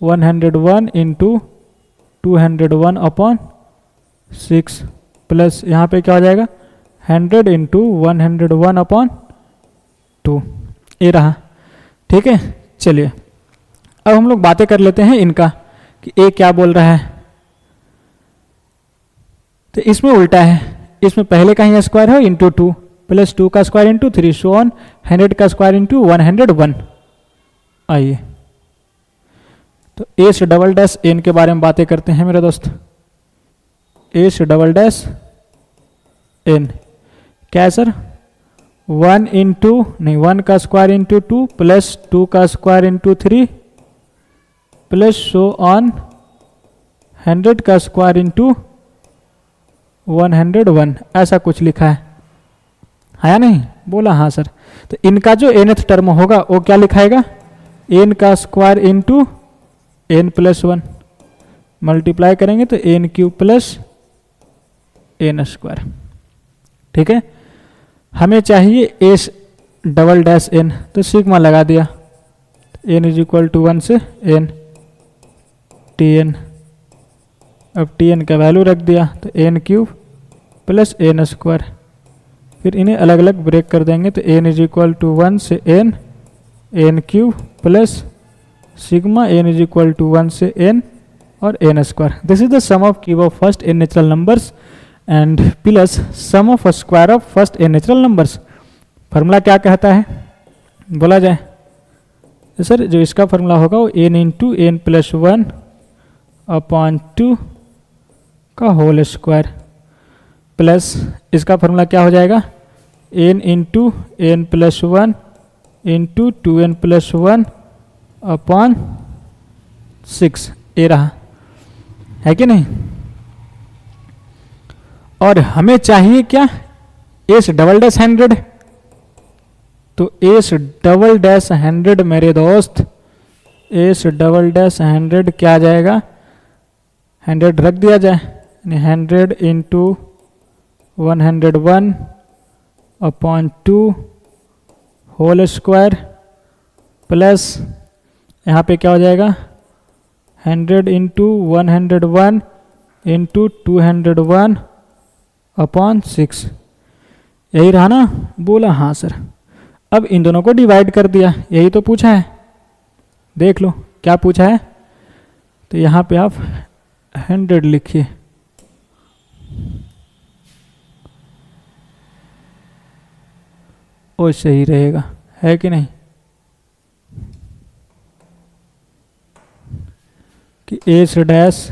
101 into 201 upon six, plus यहाँ पे क्या हो जाएगा, 100 इंटू 101 अपॉन टू। ये रहा। ठीक है, चलिए अब हम लोग बातें कर लेते हैं इनका कि ए क्या बोल रहा है। तो इसमें उल्टा है, इसमें पहले का ही स्क्वायर है इंटू टू, प्लस टू का square into three, so on 100 का स्क्वायर इंटू 101। आइए तो एस डबल डैश एन के बारे में बातें करते हैं मेरे दोस्त। एस डबल डैश एन क्या है सर, 1 इंटू नहीं 1 का स्क्वायर इंटू टू प्लस 2 का square into three plus so on 100 का स्क्वायर इंटू 101, ऐसा कुछ लिखा है या नहीं, बोला हाँ सर। तो इनका जो nth टर्म होगा वो क्या लिखाएगा, n का square into N plus one, multiply करेंगे तो n cube plus N square. ठीक है, हमें चाहिए एस डबल डैश एन, तो सिग्मा लगा दिया, एन इज इक्वल टू 1 से एन टी एन। अब टी एन का वैल्यू रख दिया तो n cube plus N square, फिर इन्हें अलग अलग ब्रेक कर देंगे तो एन इज इक्वल टू 1 से n cube plus sigma n is equal to 1 से एन और n square. This is the sum of cube of first n natural numbers and plus sum of square of first n natural numbers. Formula क्या कहता है, बोला जाए तो sir जो इसका फार्मूला होगा वो n into N plus one upon two का होल स्क्वायर, प्लस इसका फार्मूला क्या हो जाएगा, n into N plus one into 2n plus one upon 6। ये रहा, है कि नहीं। और हमें चाहिए क्या, एस डबल डैश 100, तो एस डबल डैश 100 मेरे दोस्त, एस डबल डैश 100 क्या आ जाएगा, 100 रख दिया जाए, 100 into 101 upon two whole square, plus यहाँ पे क्या हो जाएगा, 100 इंटू 101 इंटू 201 अपॉन 6। यही रहा ना, बोला हाँ सर। अब इन दोनों को डिवाइड कर दिया, यही तो पूछा है, देख लो क्या पूछा है। तो यहाँ पे आप 100 लिखिए, वो सही रहेगा, है कि नहीं, कि S dash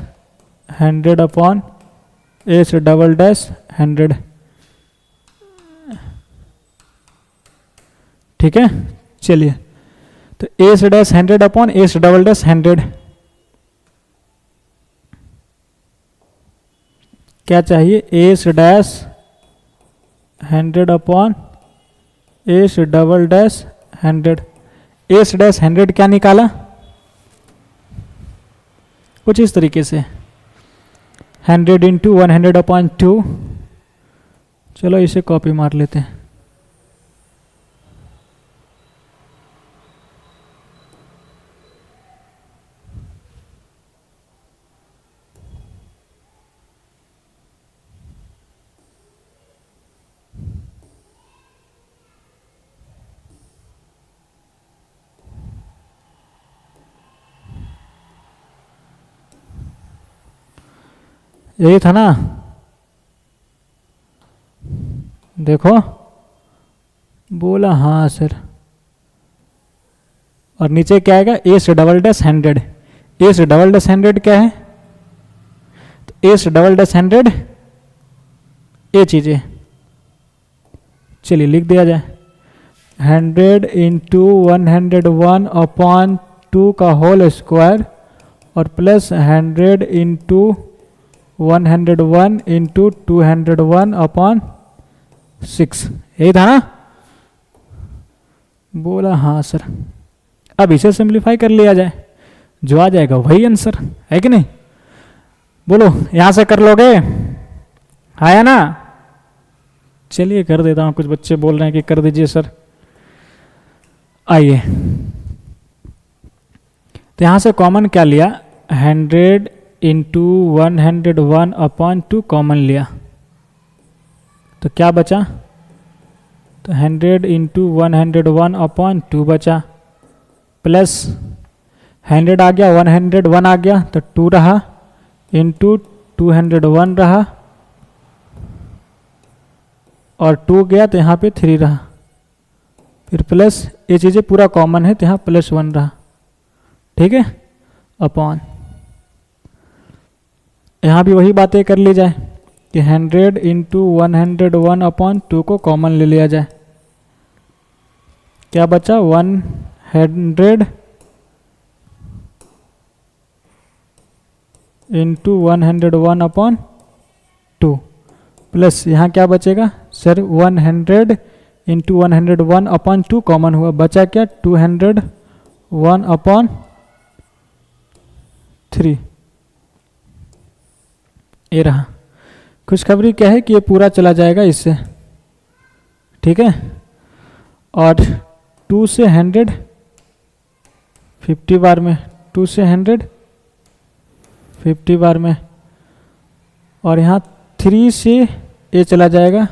100 upon S double dash 100। ठीक है, चलिए तो S dash 100 upon S double dash 100 क्या चाहिए, S dash 100 upon S double dash 100। S dash 100 क्या निकाला, कुछ इस तरीके से 100 इंटू 100 अपॉन 2। चलो इसे कॉपी मार लेते हैं। यही था ना, देखो बोला हाँ सर। और नीचे क्या आएगा, S double dash 100। S double dash 100 क्या है, तो एस डबल डैश 100 ये चीजें, चलिए लिख दिया जाए 100 इंटू 101 अपॉन 2 का होल स्क्वायर और प्लस 100 इंटू 101 इंटू 201 अपॉन 6। यही था ना, बोला हाँ सर। अब इसे सिंप्लीफाई कर लिया जाए, जो आ जाएगा वही आंसर है कि नहीं, बोलो यहां से कर लोगे, आया ना। चलिए कर देता हूं, कुछ बच्चे बोल रहे हैं कि कर दीजिए सर। आइए तो यहां से कॉमन क्या लिया, 100 इंटू 101 अपॉन 2 कॉमन लिया, तो क्या बचा, तो 100 इंटू 101 अपॉन 2 बचा, प्लस 100 आ गया, 101 आ गया तो 2 रहा, इंटू 201 रहा और 2 गया तो यहाँ पे 3 रहा, फिर प्लस ये चीज़ें पूरा कॉमन है तो यहाँ +1 रहा, ठीक है, अपॉन यहाँ भी वही बातें कर ली जाए कि 100 इंटू 101 अपॉन 2 को कॉमन ले लिया जाए, क्या बचा 100 इंटू 101 अपॉन 2 प्लस यहाँ क्या बचेगा सर 100 इंटू 101 अपॉन 2 कॉमन हुआ, बचा क्या 201 अपॉन 3। ये रहा, खुशखबरी क्या है कि ये पूरा चला जाएगा इससे, ठीक है। और 2 से 100 50 बार में, 2 से 100 50 बार में, और यहाँ 3 से ये चला जाएगा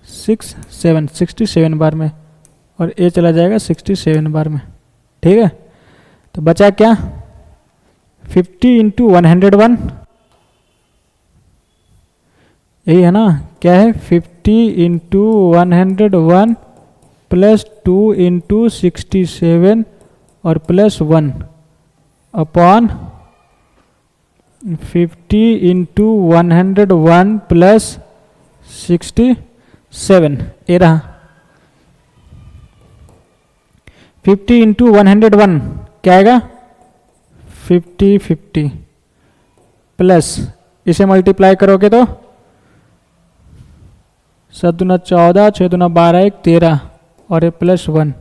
67 बार में, और ये चला जाएगा 67 बार में, ठीक है। तो बचा क्या 50 इंटू 101, यही है ना, क्या है 50 इंटू 101 प्लस 2 इंटू 67 और +1 अपॉन 50 इंटू 101 प्लस 67, ये रहा 50 इंटू 101 क्या आएगा 50 प्लस इसे मल्टीप्लाई करोगे तो 7 दूना 14, 6 दूना 12, 1 13 और ये +1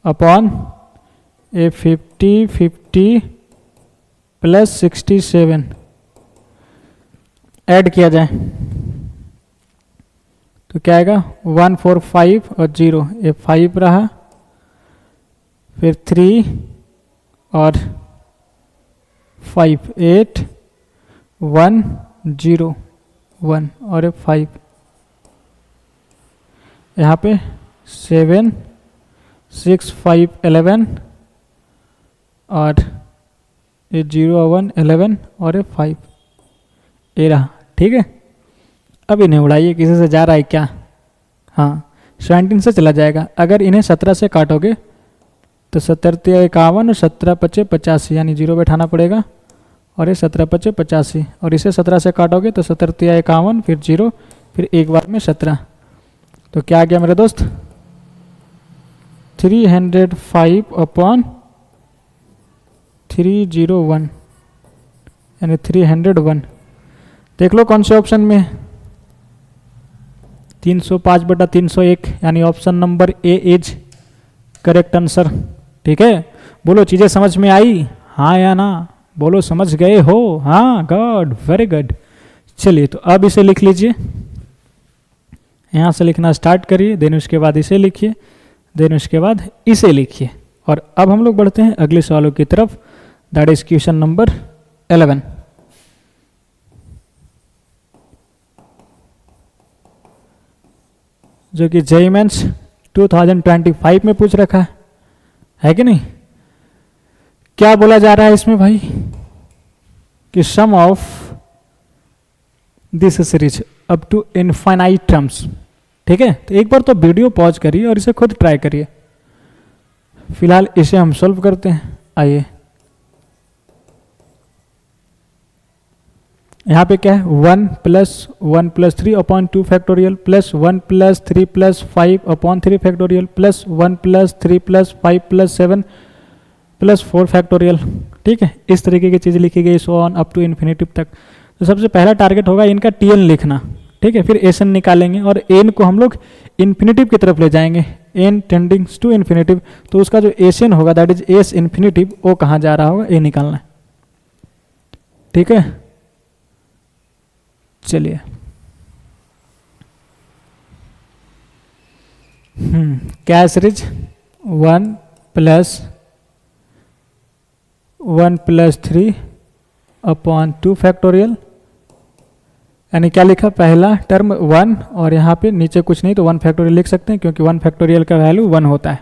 अपॉन ये 50 प्लस 67 ऐड किया जाए तो क्या आएगा 145 और 0, ये 5 रहा, फिर 3 और 5 8 1 0 1 और ये 5, यहाँ पे 7 6 5 11 और ये 0 1 11 और ये 5, ये रहा, ठीक है। अब इन्हें उड़ाइए, किसी से जा रहा है क्या, हाँ 17 से चला जाएगा। अगर इन्हें 17 से काटोगे तो 17 51 और 17 5 85, यानी 0 बैठाना पड़ेगा, और ये 17 5 85, और इसे 17 से काटोगे तो 17 51 फिर 0 फिर एक बार में 17, तो क्या आ गया मेरे दोस्त 305 अपॉन 301 यानी 301। देख लो कौन से ऑप्शन में 305/301 यानी option number A is correct answer. ठीक है, बोलो चीज़ें समझ में आई, हाँ या ना? बोलो समझ गए हो? हाँ, गुड, वेरी गुड। चलिए तो अब इसे लिख लीजिए, यहाँ से लिखना स्टार्ट करिए, देन उसके बाद इसे लिखिए, देन उसके बाद इसे लिखिए। और अब हम लोग बढ़ते हैं अगले सवालों की तरफ, दैट इज क्वेश्चन नंबर 11। जो कि जेईई मेंस 2025 में पूछ रखा है कि नहीं? क्या बोला जा रहा है इसमें भाई कि sum of this series up to infinite terms. ठीक है, तो एक बार तो वीडियो पॉज करिए और इसे खुद ट्राई करिए। फिलहाल इसे हम सॉल्व करते हैं। आइए, यहाँ पे क्या है 1 + 1 + 3 upon 2 factorial plus 1 + 3 + 5 upon 3 factorial plus 1 + 3 + 5 + 7 + 4 factorial. ठीक है, इस तरीके की चीज़ लिखी गई so on up to infinitive तक। तो सबसे पहला टारगेट होगा इनका टीएन लिखना। ठीक है, फिर एसन निकालेंगे और एन को हम लोग इन्फिनिटिव की तरफ ले जाएंगे, एन टेंडिंग्स टू इन्फिनिटिव। तो उसका जो एसन होगा दैट इज एस इन्फिनिटिव, वो कहाँ जा रहा होगा ये निकालना है। ठीक है, चलिए क्या सीरीज 1 + 1 + 3 अपॉन 2 फैक्टोरियल, यानी क्या लिखा पहला टर्म 1 और यहाँ पे नीचे कुछ नहीं तो 1 फैक्टोरियल लिख सकते हैं क्योंकि 1 फैक्टोरियल का वैल्यू 1 होता है।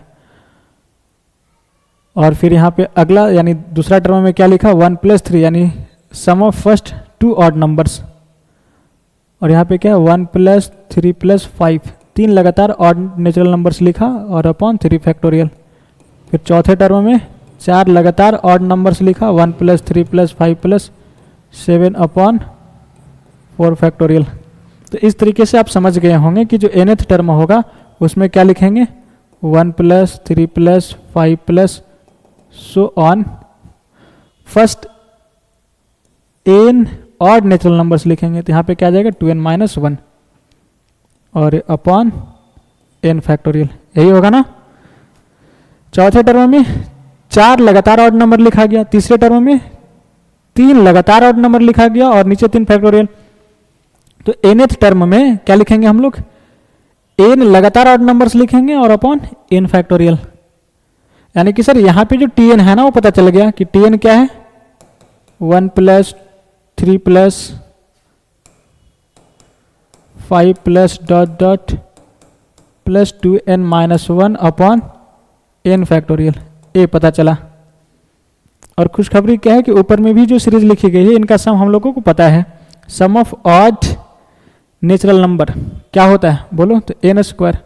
और फिर यहाँ पे अगला यानी दूसरा टर्म में क्या लिखा 1 + 3 यानी sum of first 2 odd numbers. और यहाँ पे क्या है 1 + 3 + 5, 3 लगातार ऑड नेचुरल नंबर्स लिखा और अपॉन 3 फैक्टोरियल। फिर चौथे टर्म में 4 लगातार ऑड नंबर्स लिखा 1 + 3 + 5 + 7 अपॉन 4 फैक्टोरियल। तो इस तरीके से आप समझ गए होंगे कि जो nth टर्म होगा उसमें क्या लिखेंगे 1 + 3 + 5 + so on first n odd natural numbers लिखेंगे। तो यहाँ पे क्या आ जाएगा 2n - 1 और अपॉन n फैक्टोरियल, यही होगा ना। चौथे टर्म में 4 लगातार ऑड नंबर लिखा गया, तीसरे टर्म में 3 लगातार ऑड नंबर लिखा गया और नीचे 3 फैक्टोरियल। तो nth टर्म में क्या लिखेंगे हम लोग n लगातार ऑड नंबर्स लिखेंगे और अपॉन n फैक्टोरियल। यानी कि सर यहाँ पे जो tn है ना वो पता चल गया कि tn क्या है 1 + 3 + 5 + ... plus 2n - 1 upon n factorial, ये पता चला। और खुशखबरी क्या है कि ऊपर में भी जो सीरीज लिखी गई है इनका सम हम लोगों को पता है। Sum of odd natural number क्या होता है बोलो तो n²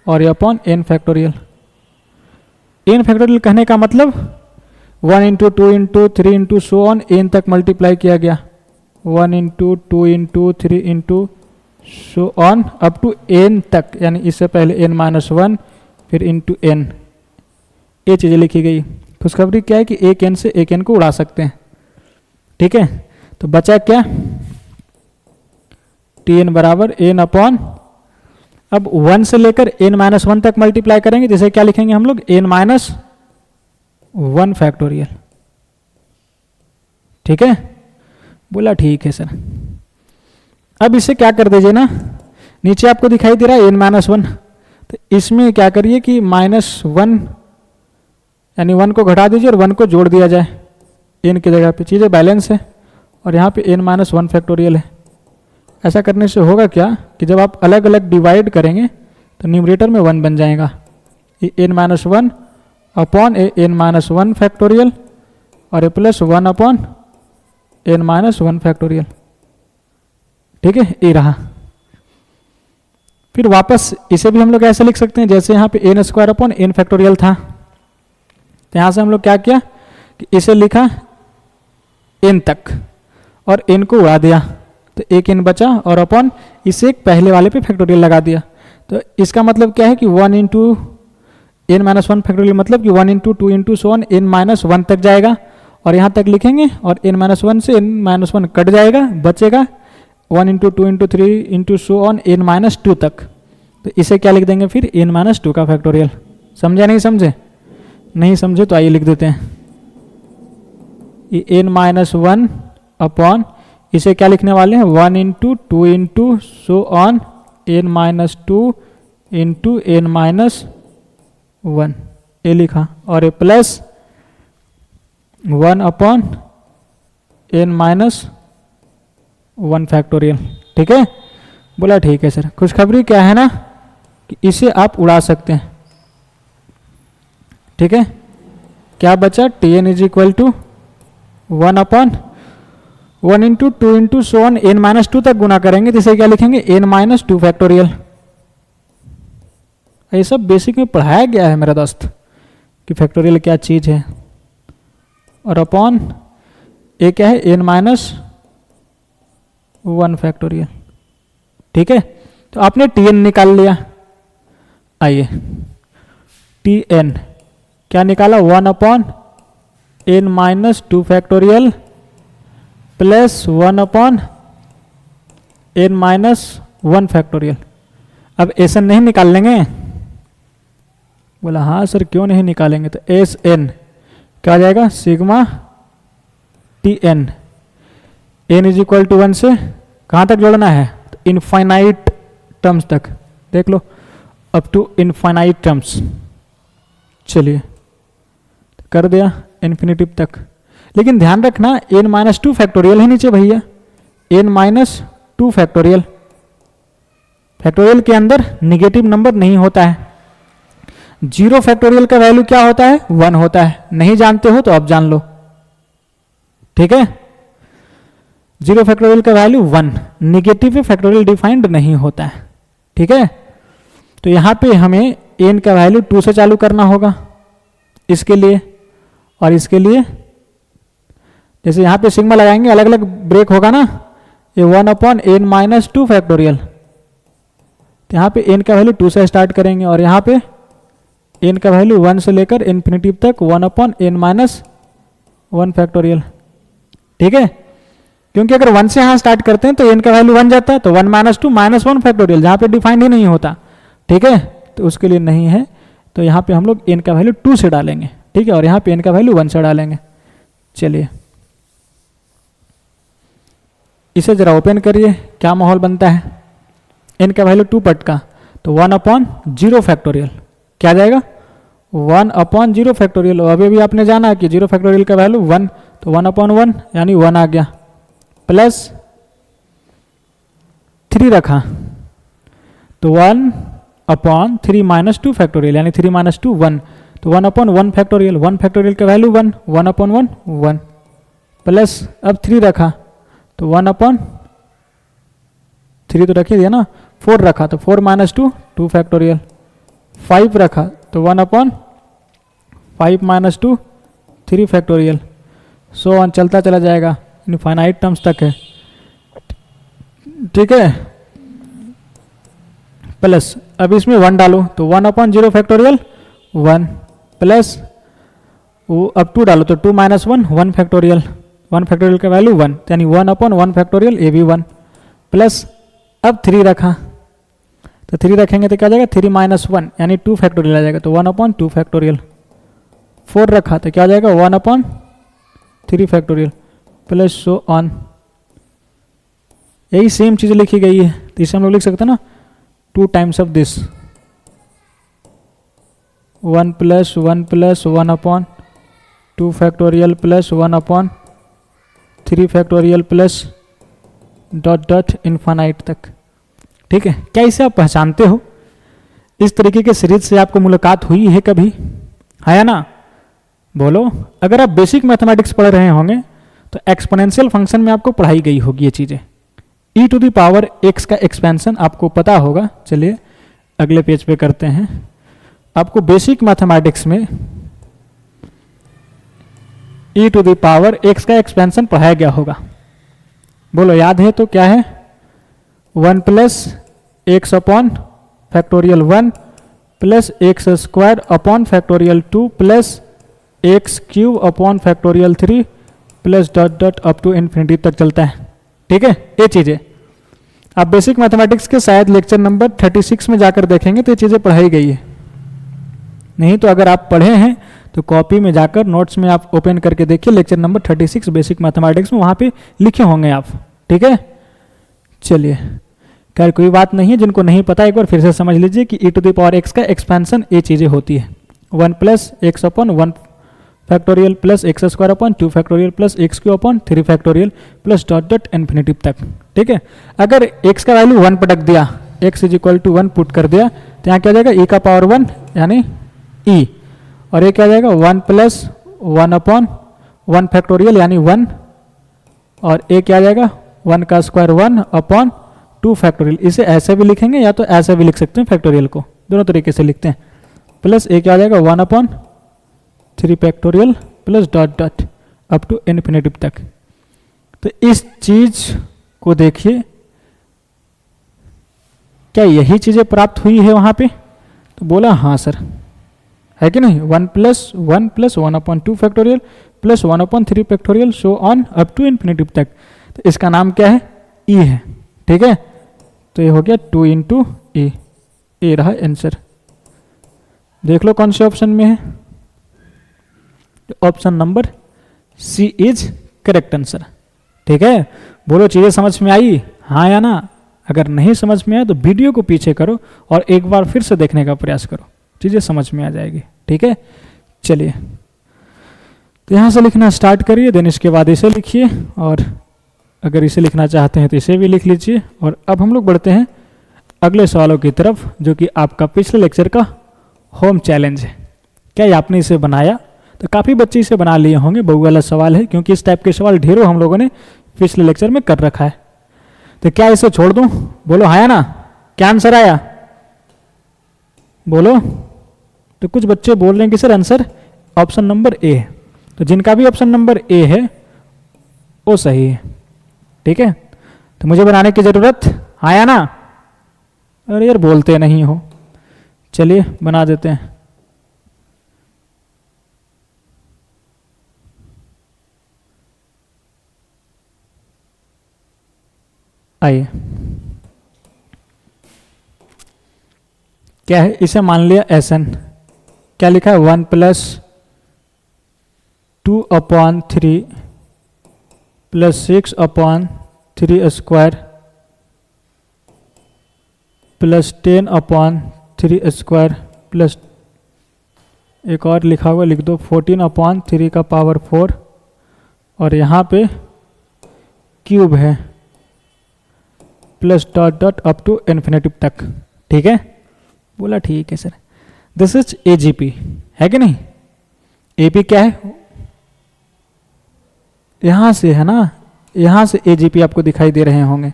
और ये upon n factorial. n factorial कहने का मतलब 1 × 2 × 3 × सो ऑन n तक मल्टीप्लाई किया गया, 1 × 2 × 3 × so on up to n तक, यानी इससे पहले n - 1 फिर इंटू n, ये चीज़ें लिखी गई। खुशखबरी क्या है कि एक n से एक n को उड़ा सकते हैं। ठीक है, तो बचा क्या tn बराबर n अपॉन, अब 1 से लेकर n - 1 तक मल्टीप्लाई करेंगे जैसे क्या लिखेंगे हम लोग n - 1 फैक्टोरियल। ठीक है, बोला ठीक है सर। अब इसे क्या कर दीजिए ना, नीचे आपको दिखाई दे रहा है n - 1, तो इसमें क्या करिए कि -1 यानी 1 को घटा दीजिए और 1 को जोड़ दिया जाए n की जगह पे, चीज़ें बैलेंस है। और यहाँ पे n - 1 फैक्टोरियल है। ऐसा करने से होगा क्या कि जब आप अलग अलग डिवाइड करेंगे तो न्यूमरेटर में 1 बन जाएगा, ये n - 1 अपॉन n - 1 फैक्टोरियल और ये प्लस 1 अपॉन n - 1 फैक्टोरियल। ठीक है, ये रहा। फिर वापस इसे भी हम लोग ऐसे लिख सकते हैं जैसे यहाँ पे n² अपॉन n फैक्टोरियल था, तो यहाँ से हम लोग क्या किया कि इसे लिखा n तक और n को उड़ा दिया, तो एक n बचा और अपॉन इसे पहले वाले पे फैक्टोरियल लगा दिया। तो इसका मतलब क्या है कि 1 × n माइनस वन फैक्टोरियल मतलब कि 1 into 2 into so on n minus one तक जाएगा और यहाँ तक लिखेंगे और n माइनस वन से n माइनस वन कट जाएगा, बचेगा 1 into 2 into 3 into so on n minus two तक। तो इसे क्या लिख देंगे फिर n माइनस टू का फैक्टोरियल। समझे नहीं समझे? नहीं समझे तो आइए लिख देते हैं, ये n माइनस वन अपॉन इसे क्या लिखने वाले हैं 1 into 2 into so on n minus two into n minus one, ये लिखा, और ये plus 1 upon n minus one factorial. ठीक है, बोला ठीक है सर। खुशखबरी क्या है ना कि इसे आप उड़ा सकते हैं। ठीक है, क्या बचा Tn is equal to 1 upon 1 into 2 into so on n minus two तक गुना करेंगे तो इसे क्या लिखेंगे n माइनस टू फैक्टोरियल। ये सब बेसिक में पढ़ाया गया है मेरा दोस्त कि फैक्टोरियल क्या चीज़ है, और अपॉन ये क्या है n माइनस वन फैक्टोरियल। ठीक है, तो आपने Tn निकाल लिया। आइए Tn क्या निकाला 1 upon n minus two factorial plus 1 upon n minus one factorial. अब एस एन नहीं निकाल लेंगे? बोला हाँ सर क्यों नहीं निकालेंगे, तो एस एन क्या आ जाएगा sigma Tn, n is equal to 1 से कहाँ तक जोड़ना है, तो इनफाइनाइट टर्म्स तक, देख लो अप टू इनफाइनाइट टर्म्स। चलिए कर दिया इन्फिनिटिव तक, लेकिन ध्यान रखना n माइनस टू फैक्टोरियल है नीचे भैया, n minus two factorial. Factorial के अंदर निगेटिव नंबर नहीं होता है। जीरो फैक्टोरियल का वैल्यू क्या होता है 1 होता है, नहीं जानते हो तो अब जान लो। ठीक है, जीरो फैक्टोरियल का वैल्यू 1, निगेटिव फैक्टोरियल डिफाइंड नहीं होता है। ठीक है, तो यहां पे हमें n का वैल्यू 2 से चालू करना होगा इसके लिए, और इसके लिए जैसे यहां पे सिग्मा लगाएंगे अलग अलग ब्रेक होगा ना, ये 1 upon n minus two factorial, तो यहाँ पे n का वैल्यू 2 से स्टार्ट करेंगे और यहाँ पे n का वैल्यू 1 से लेकर इन्फिनिटिव तक 1 upon n minus one factorial. ठीक है, क्योंकि अगर 1 से यहाँ स्टार्ट करते हैं तो n का वैल्यू 1 जाता है, तो 1 minus two minus one factorial जहाँ पे डिफाइंड ही नहीं होता। ठीक है, तो उसके लिए नहीं है, तो यहाँ पे हम लोग n का वैल्यू 2 से डालेंगे। ठीक है, और यहाँ पे n का वैल्यू 1 से डालेंगे। चलिए इसे जरा ओपन करिए, क्या माहौल बनता है, n का वैल्यू 2 पट का, तो 1 अपॉन जीरो फैक्टोरियल क्या जाएगा 1 अपॉन जीरो फैक्टोरियल। अभी भी आपने जाना कि जीरो फैक्टोरियल का वैल्यू 1, तो 1 अपॉन 1 यानी 1 आ गया, प्लस 3 रखा तो 1 अपॉन 3 माइनस टू फैक्टोरियल यानी 3 माइनस टू 1, तो 1 अपॉन 1 फैक्टोरियल, 1 फैक्टोरियल का वैल्यू 1, 1 अपॉन 1 1, प्लस अब 3 रखा तो 1 अपॉन 3 तो रखिए दिया ना, 4 रखा तो 4 माइनस टू 2 फैक्टोरियल, 5 रखा तो 1 upon 5 minus two 3 factorial, so on चलता चला जाएगा, इनफाइनाइट टर्म्स तक है। ठीक है, प्लस अब इसमें 1 डालो तो 1 अपॉन जीरो फैक्टोरियल 1, प्लस वो अब 2 डालो तो 2 माइनस 1 1 फैक्टोरियल, 1 फैक्टोरियल का वैल्यू 1, यानी 1 अपॉन 1 फैक्टोरियल ये भी 1, प्लस अब 3 रखा तो 3 रखेंगे तो क्या जाएगा 3 माइनस 1 यानी 2 फैक्टोरियल आ जाएगा, तो 1 अपॉन 2 फैक्टोरियल, 4 रखा तो क्या आ जाएगा 1 upon 3 factorial, plus so on. यही सेम चीज़ लिखी गई है, तो इसे हम लोग लिख सकते हैं ना 2 times of this, 1 plus 1 upon 2 factorial plus 1 upon 3 factorial plus dot dot infinite तक। ठीक है, क्या इसे आप पहचानते हो? इस तरीके के सीरीज से आपको मुलाकात हुई है कभी, है या ना? बोलो। अगर आप बेसिक मैथमेटिक्स पढ़ रहे होंगे तो एक्सपोनेंशियल फंक्शन में आपको पढ़ाई गई होगी ये चीज़ें। e to the power x का एक्सपेंशन आपको पता होगा। चलिए अगले पेज पे करते हैं। आपको बेसिक मैथमेटिक्स में e to the power x का एक्सपेंशन पढ़ाया गया होगा। बोलो याद है तो क्या है? 1 plus x upon factorial 1 plus x square upon factorial 2 plus x cube upon factorial 3 plus dot dot up to infinity तक चलता है। ठीक है, ये चीज़ें आप बेसिक मैथमेटिक्स के शायद लेक्चर नंबर 36 में जाकर देखेंगे तो ये चीज़ें पढ़ाई गई है। नहीं तो अगर आप पढ़े हैं तो कॉपी में जाकर नोट्स में आप ओपन करके देखिए लेक्चर नंबर 36 बेसिक मैथमेटिक्स में, वहाँ पे लिखे होंगे आप। ठीक है, चलिए खैर कोई बात नहीं है, जिनको नहीं पता एक बार फिर से समझ लीजिए कि e to the power x का एक्सपेंशन ये चीज़ें होती है 1 plus x upon 1 factorial plus x square upon 2 factorial plus x cube upon 3 factorial plus dot dot infinity तक। ठीक है, अगर x का वैल्यू 1 पटक दिया, x is equal to 1 put कर दिया तो यहाँ क्या आ जाएगा e का पावर 1 यानी e, और ये क्या आ जाएगा 1 प्लस 1 अपॉन 1 फैक्टोरियल यानी 1, और ये क्या आ जाएगा 1 का स्क्वायर 1 अपॉन 2 फैक्टोरियल। इसे ऐसे भी लिखेंगे या तो ऐसे भी लिख सकते हैं, फैक्टोरियल को दोनों तरीके से लिखते हैं। प्लस ये क्या आ जाएगा 1 upon 3 factorial plus dot dot up to infinity तक। तो इस चीज को देखिए, क्या यही चीजें प्राप्त हुई है वहां पे? तो बोला हाँ सर, है कि नहीं। 1 plus 1 upon 2 factorial plus 1 upon 3 factorial so on up to infinity तक। तो इसका नाम क्या है? ई है। ठीक है, तो ये हो गया 2 इंटू ई, ये रहा आंसर। देख लो कौन से ऑप्शन में है, option number C is correct answer. ठीक है, बोलो चीजें समझ में आई, हाँ या ना। अगर नहीं समझ में आया तो वीडियो को पीछे करो और एक बार फिर से देखने का प्रयास करो, चीजें समझ में आ जाएगी। ठीक है, चलिए तो यहां से लिखना स्टार्ट करिए, देन इसके बाद इसे लिखिए, और अगर इसे लिखना चाहते हैं तो इसे भी लिख लीजिए। और अब हम लोग बढ़ते हैं अगले सवालों की तरफ, जो कि आपका पिछले लेक्चर का होम चैलेंज है। क्या ये आपने इसे बनाया? तो काफ़ी बच्चे इसे बना लिए होंगे, बहु वाला सवाल है, क्योंकि इस टाइप के सवाल ढेरों हम लोगों ने पिछले लेक्चर में कर रखा है। तो क्या इसे छोड़ दूं? बोलो हाँ या ना। क्या आंसर आया? बोलो। तो कुछ बच्चे बोल रहे हैं कि sir answer option number A है, तो जिनका भी ऑप्शन नंबर ए है वो सही है। ठीक है, तो मुझे बनाने की जरूरत, हाँ या ना। अरे यार बोलते नहीं हो, चलिए बना देते हैं। आइए, क्या है? इसे मान लिया एस एन। क्या लिखा है? 1 plus 2 upon 3 plus 6 upon 3 square plus 10 upon 3 square plus एक और लिखा हुआ लिख दो 14 अपॉन 3 का पावर 4, और यहाँ पे क्यूब है plus dot dot up to infinity तक। ठीक है, बोला ठीक है सर। दिस इज एजीपी, है कि नहीं। एपी क्या है? यहां से है ना, यहां से एजीपी आपको दिखाई दे रहे होंगे।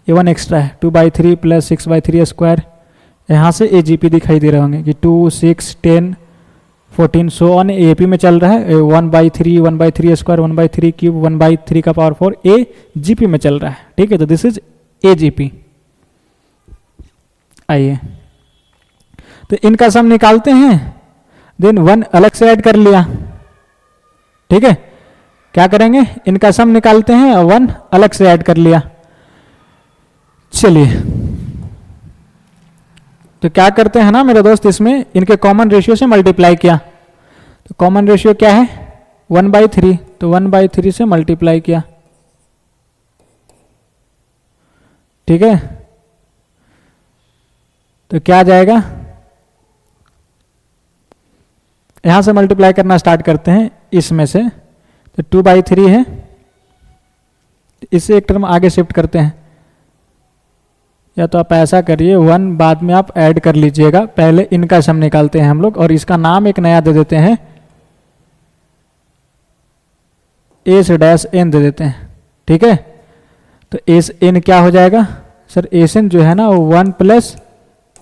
ये 1 एक्स्ट्रा है, 2/3 प्लस 6/3 स्क्वायर। यहाँ से एजीपी दिखाई दे रहे होंगे कि 2, 6, 10, 14 सो ऑन एपी में चल रहा है। 1/3, 1/3 स्क्वायर, 1/3 क्यूब, 1/3 का पावर 4 ए जीपी में चल रहा है। ठीक है, तो दिस इज एजीपी। आइए, तो इनका सम निकालते हैं, देन 1 अलग से ऐड कर लिया। ठीक है, क्या करेंगे? इनका सम निकालते हैं और 1 अलग से ऐड कर लिया। चलिए, तो क्या करते हैं ना मेरे दोस्त, इसमें इनके कॉमन रेशियो से मल्टीप्लाई किया। तो कॉमन रेशियो क्या है? 1/3, तो 1/3 से मल्टीप्लाई किया। ठीक है, तो क्या आ जाएगा? यहां से मल्टीप्लाई करना स्टार्ट करते हैं इसमें से, तो 2/3 है, इससे एक टर्म आगे शिफ्ट करते हैं। या तो आप ऐसा करिए, 1 बाद में आप ऐड कर लीजिएगा, पहले इनका सम निकालते हैं हम लोग, और इसका नाम एक नया दे देते हैं, एस डैश एन दे देते हैं। ठीक है, तो एस एन क्या हो जाएगा सर? एस एन जो है ना वो 1 प्लस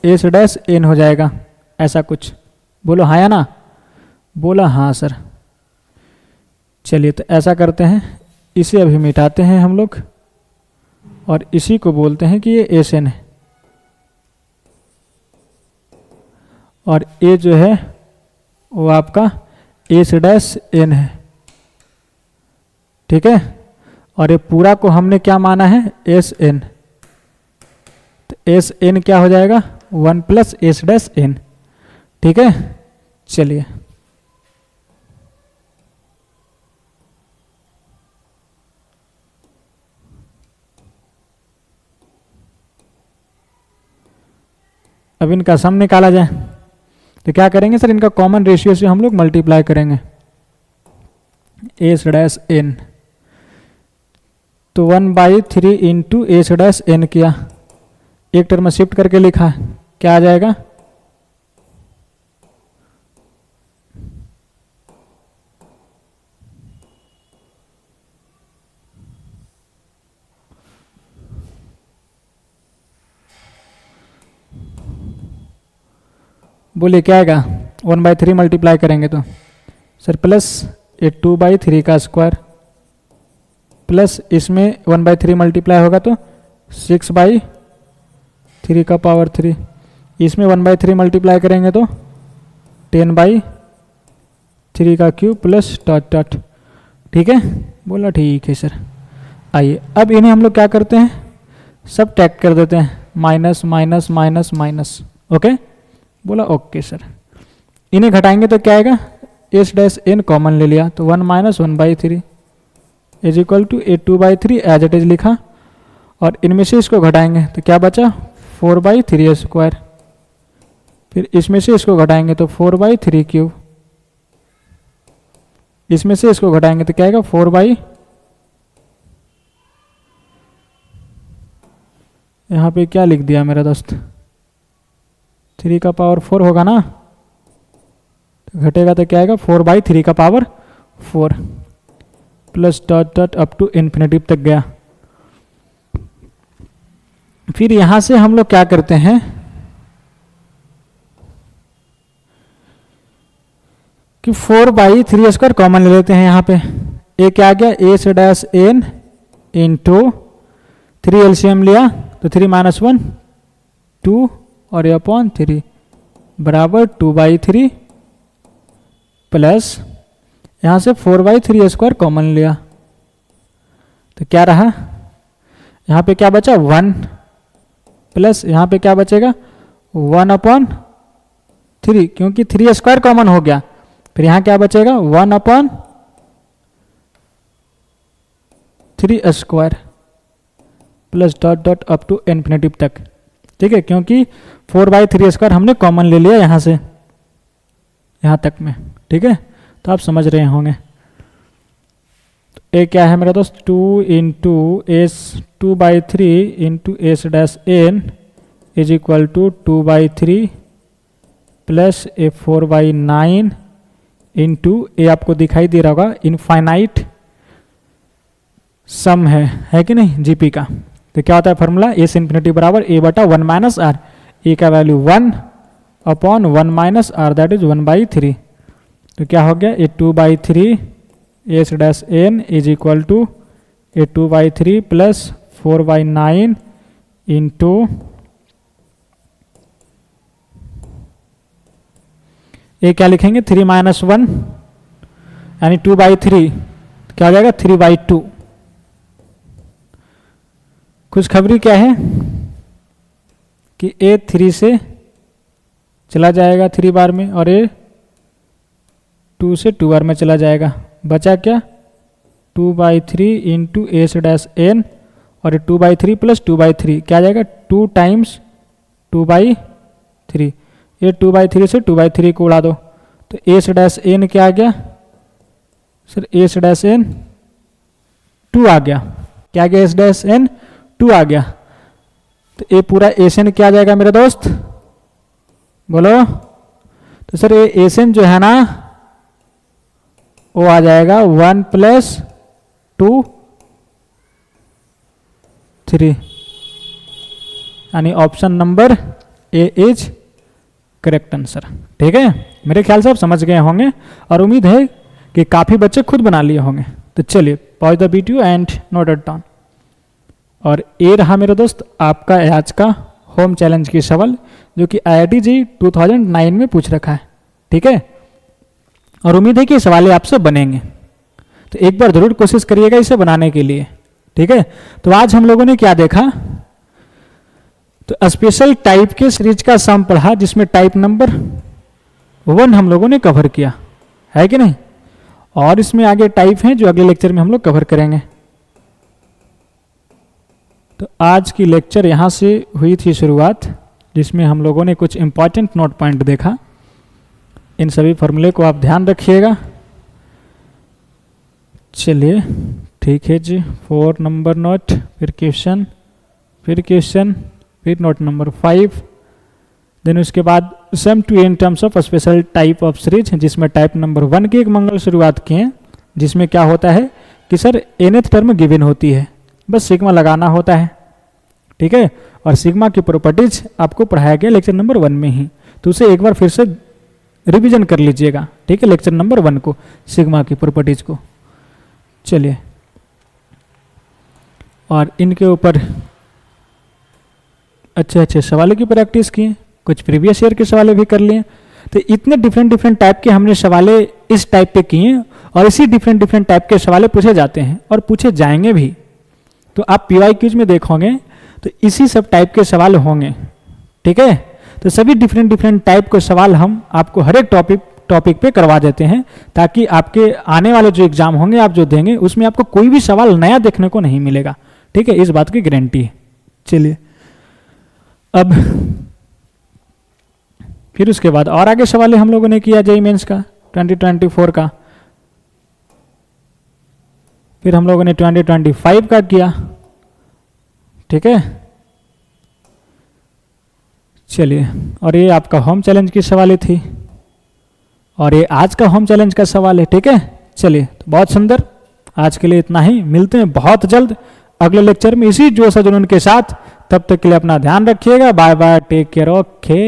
एस डैश एन हो जाएगा, ऐसा कुछ। बोलो हाँ या ना। बोला हाँ सर। चलिए, तो ऐसा करते हैं, इसे अभी मिटाते हैं हम लोग, और इसी को बोलते हैं कि ये एस एन है। और ए जो है वो आपका एस डैश एन है, ठीक है। और ये पूरा को हमने क्या माना है, एस एन, तो एस एन क्या हो जाएगा 1 प्लस एस डैश एन, ठीक है। चलिए अब इनका सम निकाला जाए तो क्या करेंगे सर, इनका कॉमन रेशियो से हम लोग मल्टीप्लाई करेंगे, एस डैश एन, तो 1/3 इंटू एस डैश एन किया, एक टर्म में शिफ्ट करके लिखा, क्या आ जाएगा, बोलिए क्या आएगा, 1/3 मल्टीप्लाई करेंगे तो सर प्लस ये 2/3 का स्क्वायर, प्लस इसमें 1/3 मल्टीप्लाई होगा तो 6/3 का पावर 3, इसमें 1/3 मल्टीप्लाई करेंगे तो 10/3 का क्यूब प्लस डॉट डॉट, ठीक है। बोला ठीक है सर। आइए अब इन्हें हम लोग क्या करते हैं, सब टैग कर देते हैं, minus minus minus minus, okay. बोला ओके सर। इन्हें घटाएंगे तो क्या आएगा, एस डैश एन कॉमन ले लिया तो 1 minus 1/3 is equal to 2/3 as it is लिखा, और इनमें से इसको घटाएंगे तो क्या बचा 4/3 स्क्वायर, फिर इसमें से इसको घटाएंगे तो 4/3 क्यूब, इसमें से इसको घटाएंगे तो क्या आएगा 4 यहाँ पे क्या लिख दिया मेरा दोस्त, 3 का पावर 4 होगा ना, तो घटेगा तो क्या आएगा 4/3 का power 4 plus dot dot up to infinity तक गया। फिर यहां से हम लोग क्या करते हैं कि 4/3 स्क्वायर कॉमन ले लेते हैं, यहाँ पे ए क्या आ गया, S dash n into 3 LCM लिया तो 3 माइनस 1 2 और अपॉन 3 बराबर 2/3 प्लस यहाँ से 4/3 स्क्वायर कॉमन लिया तो क्या रहा, यहाँ पे क्या बचा 1 प्लस यहाँ पे क्या बचेगा 1/3, क्योंकि 3 स्क्वायर कॉमन हो गया, फिर यहाँ क्या बचेगा 1/3 square plus dot dot up to infinity तक, ठीक है, क्योंकि 4/3 स्क्वायर हमने कॉमन ले लिया यहाँ से यहाँ तक में, ठीक है। तो आप समझ रहे होंगे। तो ए क्या है मेरा दोस्त 2 into s 2/3 into s dash n is equal to 2/3 plus a 4/9 into a आपको दिखाई दे रहा होगा इनफाइनाइट सम है कि नहीं जीपी का। तो क्या होता है फॉर्मूला, एस इन्फिनिटी बराबर ए बटा 1 माइनस आर, ए का value 1 upon 1 minus r that is 1/3, तो क्या हो गया a 2/3 s dash n is equal to a 2/3 plus 4/9 into a क्या लिखेंगे 3 माइनस 1 यानी 2/3, क्या हो जाएगा 3/2। खुशखबरी क्या है कि ए 3 से चला जाएगा 3 बार में और ए 2 से 2 बार में चला जाएगा, बचा क्या 2/3 इंटू एस डैश एन और ये 2/3 प्लस 2/3 क्या आ जाएगा 2 टाइम्स 2/3, ये 2/3 से 2/3 को उड़ा दो तो एस डैश एन क्या आ गया सर, एस डैश एन 2 आ गया, क्या आ गया एस डैश एन 2 आ गया, तो ये पूरा एस एन क्या आ जाएगा मेरे दोस्त बोलो। तो सर ये एस एन जो है ना वो आ जाएगा 1 प्लस 2 3, यानी option number A is correct answer, ठीक है। मेरे ख्याल से आप समझ गए होंगे और उम्मीद है कि काफी बच्चे खुद बना लिए होंगे। तो चलिए pause the video and note it down. और ये रहा मेरे दोस्त आपका आज का होम चैलेंज की सवाल जो कि IIT जी 2009 में पूछ रखा है, ठीक है। और उम्मीद है कि सवाल आपसे बनेंगे, तो एक बार जरूर कोशिश करिएगा इसे बनाने के लिए, ठीक है। तो आज हम लोगों ने क्या देखा, तो स्पेशल टाइप के सीरीज का सम पढ़ा जिसमें टाइप नंबर 1 हम लोगों ने कवर किया है कि नहीं, और इसमें आगे टाइप हैं जो अगले लेक्चर में हम लोग कवर करेंगे। तो आज की लेक्चर यहाँ से हुई थी शुरुआत, जिसमें हम लोगों ने कुछ इंपॉर्टेंट नोट पॉइंट देखा। इन सभी फॉर्मूले को आप ध्यान रखिएगा। चलिए ठीक है जी, 4 नंबर नोट, फिर क्वेश्चन, फिर नोट नंबर 5, देन उसके बाद sum to n terms of special type of series, जिसमें टाइप नंबर 1 की एक मंगल शुरुआत किए, जिसमें क्या होता है कि सर nth टर्म गिवन होती है, बस सिग्मा लगाना होता है, ठीक है। और सिग्मा की प्रॉपर्टीज आपको पढ़ाया गया लेक्चर नंबर 1 में ही, तो उसे एक बार फिर से रिवीजन कर लीजिएगा, ठीक है, लेक्चर नंबर 1 को, सिग्मा की प्रॉपर्टीज को। चलिए, और इनके ऊपर अच्छे सवालों की प्रैक्टिस की, कुछ प्रीवियस ईयर के सवाल भी कर लिए। तो इतने डिफरेंट टाइप के हमने सवाले इस टाइप पे किए, और इसी डिफरेंट टाइप के सवाले पूछे जाते हैं और पूछे जाएंगे भी। तो आप PYQs में देखोगे तो इसी सब टाइप के सवाल होंगे, ठीक है। तो सभी डिफरेंट टाइप के सवाल हम आपको हर एक टॉपिक पे करवा देते हैं, ताकि आपके आने वाले जो एग्जाम होंगे आप जो देंगे उसमें आपको कोई भी सवाल नया देखने को नहीं मिलेगा, ठीक है, इस बात की गारंटी है। चलिए, अब फिर उसके बाद और आगे सवाल हम लोगों ने किया JEE मेंस का 2024 का, फिर हम लोगों ने 2025 का किया, ठीक है। चलिए, और ये आपका होम चैलेंज की सवाल थी, और ये आज का होम चैलेंज का सवाल है, ठीक है। चलिए, तो बहुत सुंदर, आज के लिए इतना ही, मिलते हैं बहुत जल्द अगले लेक्चर में इसी जोश और जुनून के साथ। तब तक के लिए अपना ध्यान रखिएगा, bye bye, take care, okay.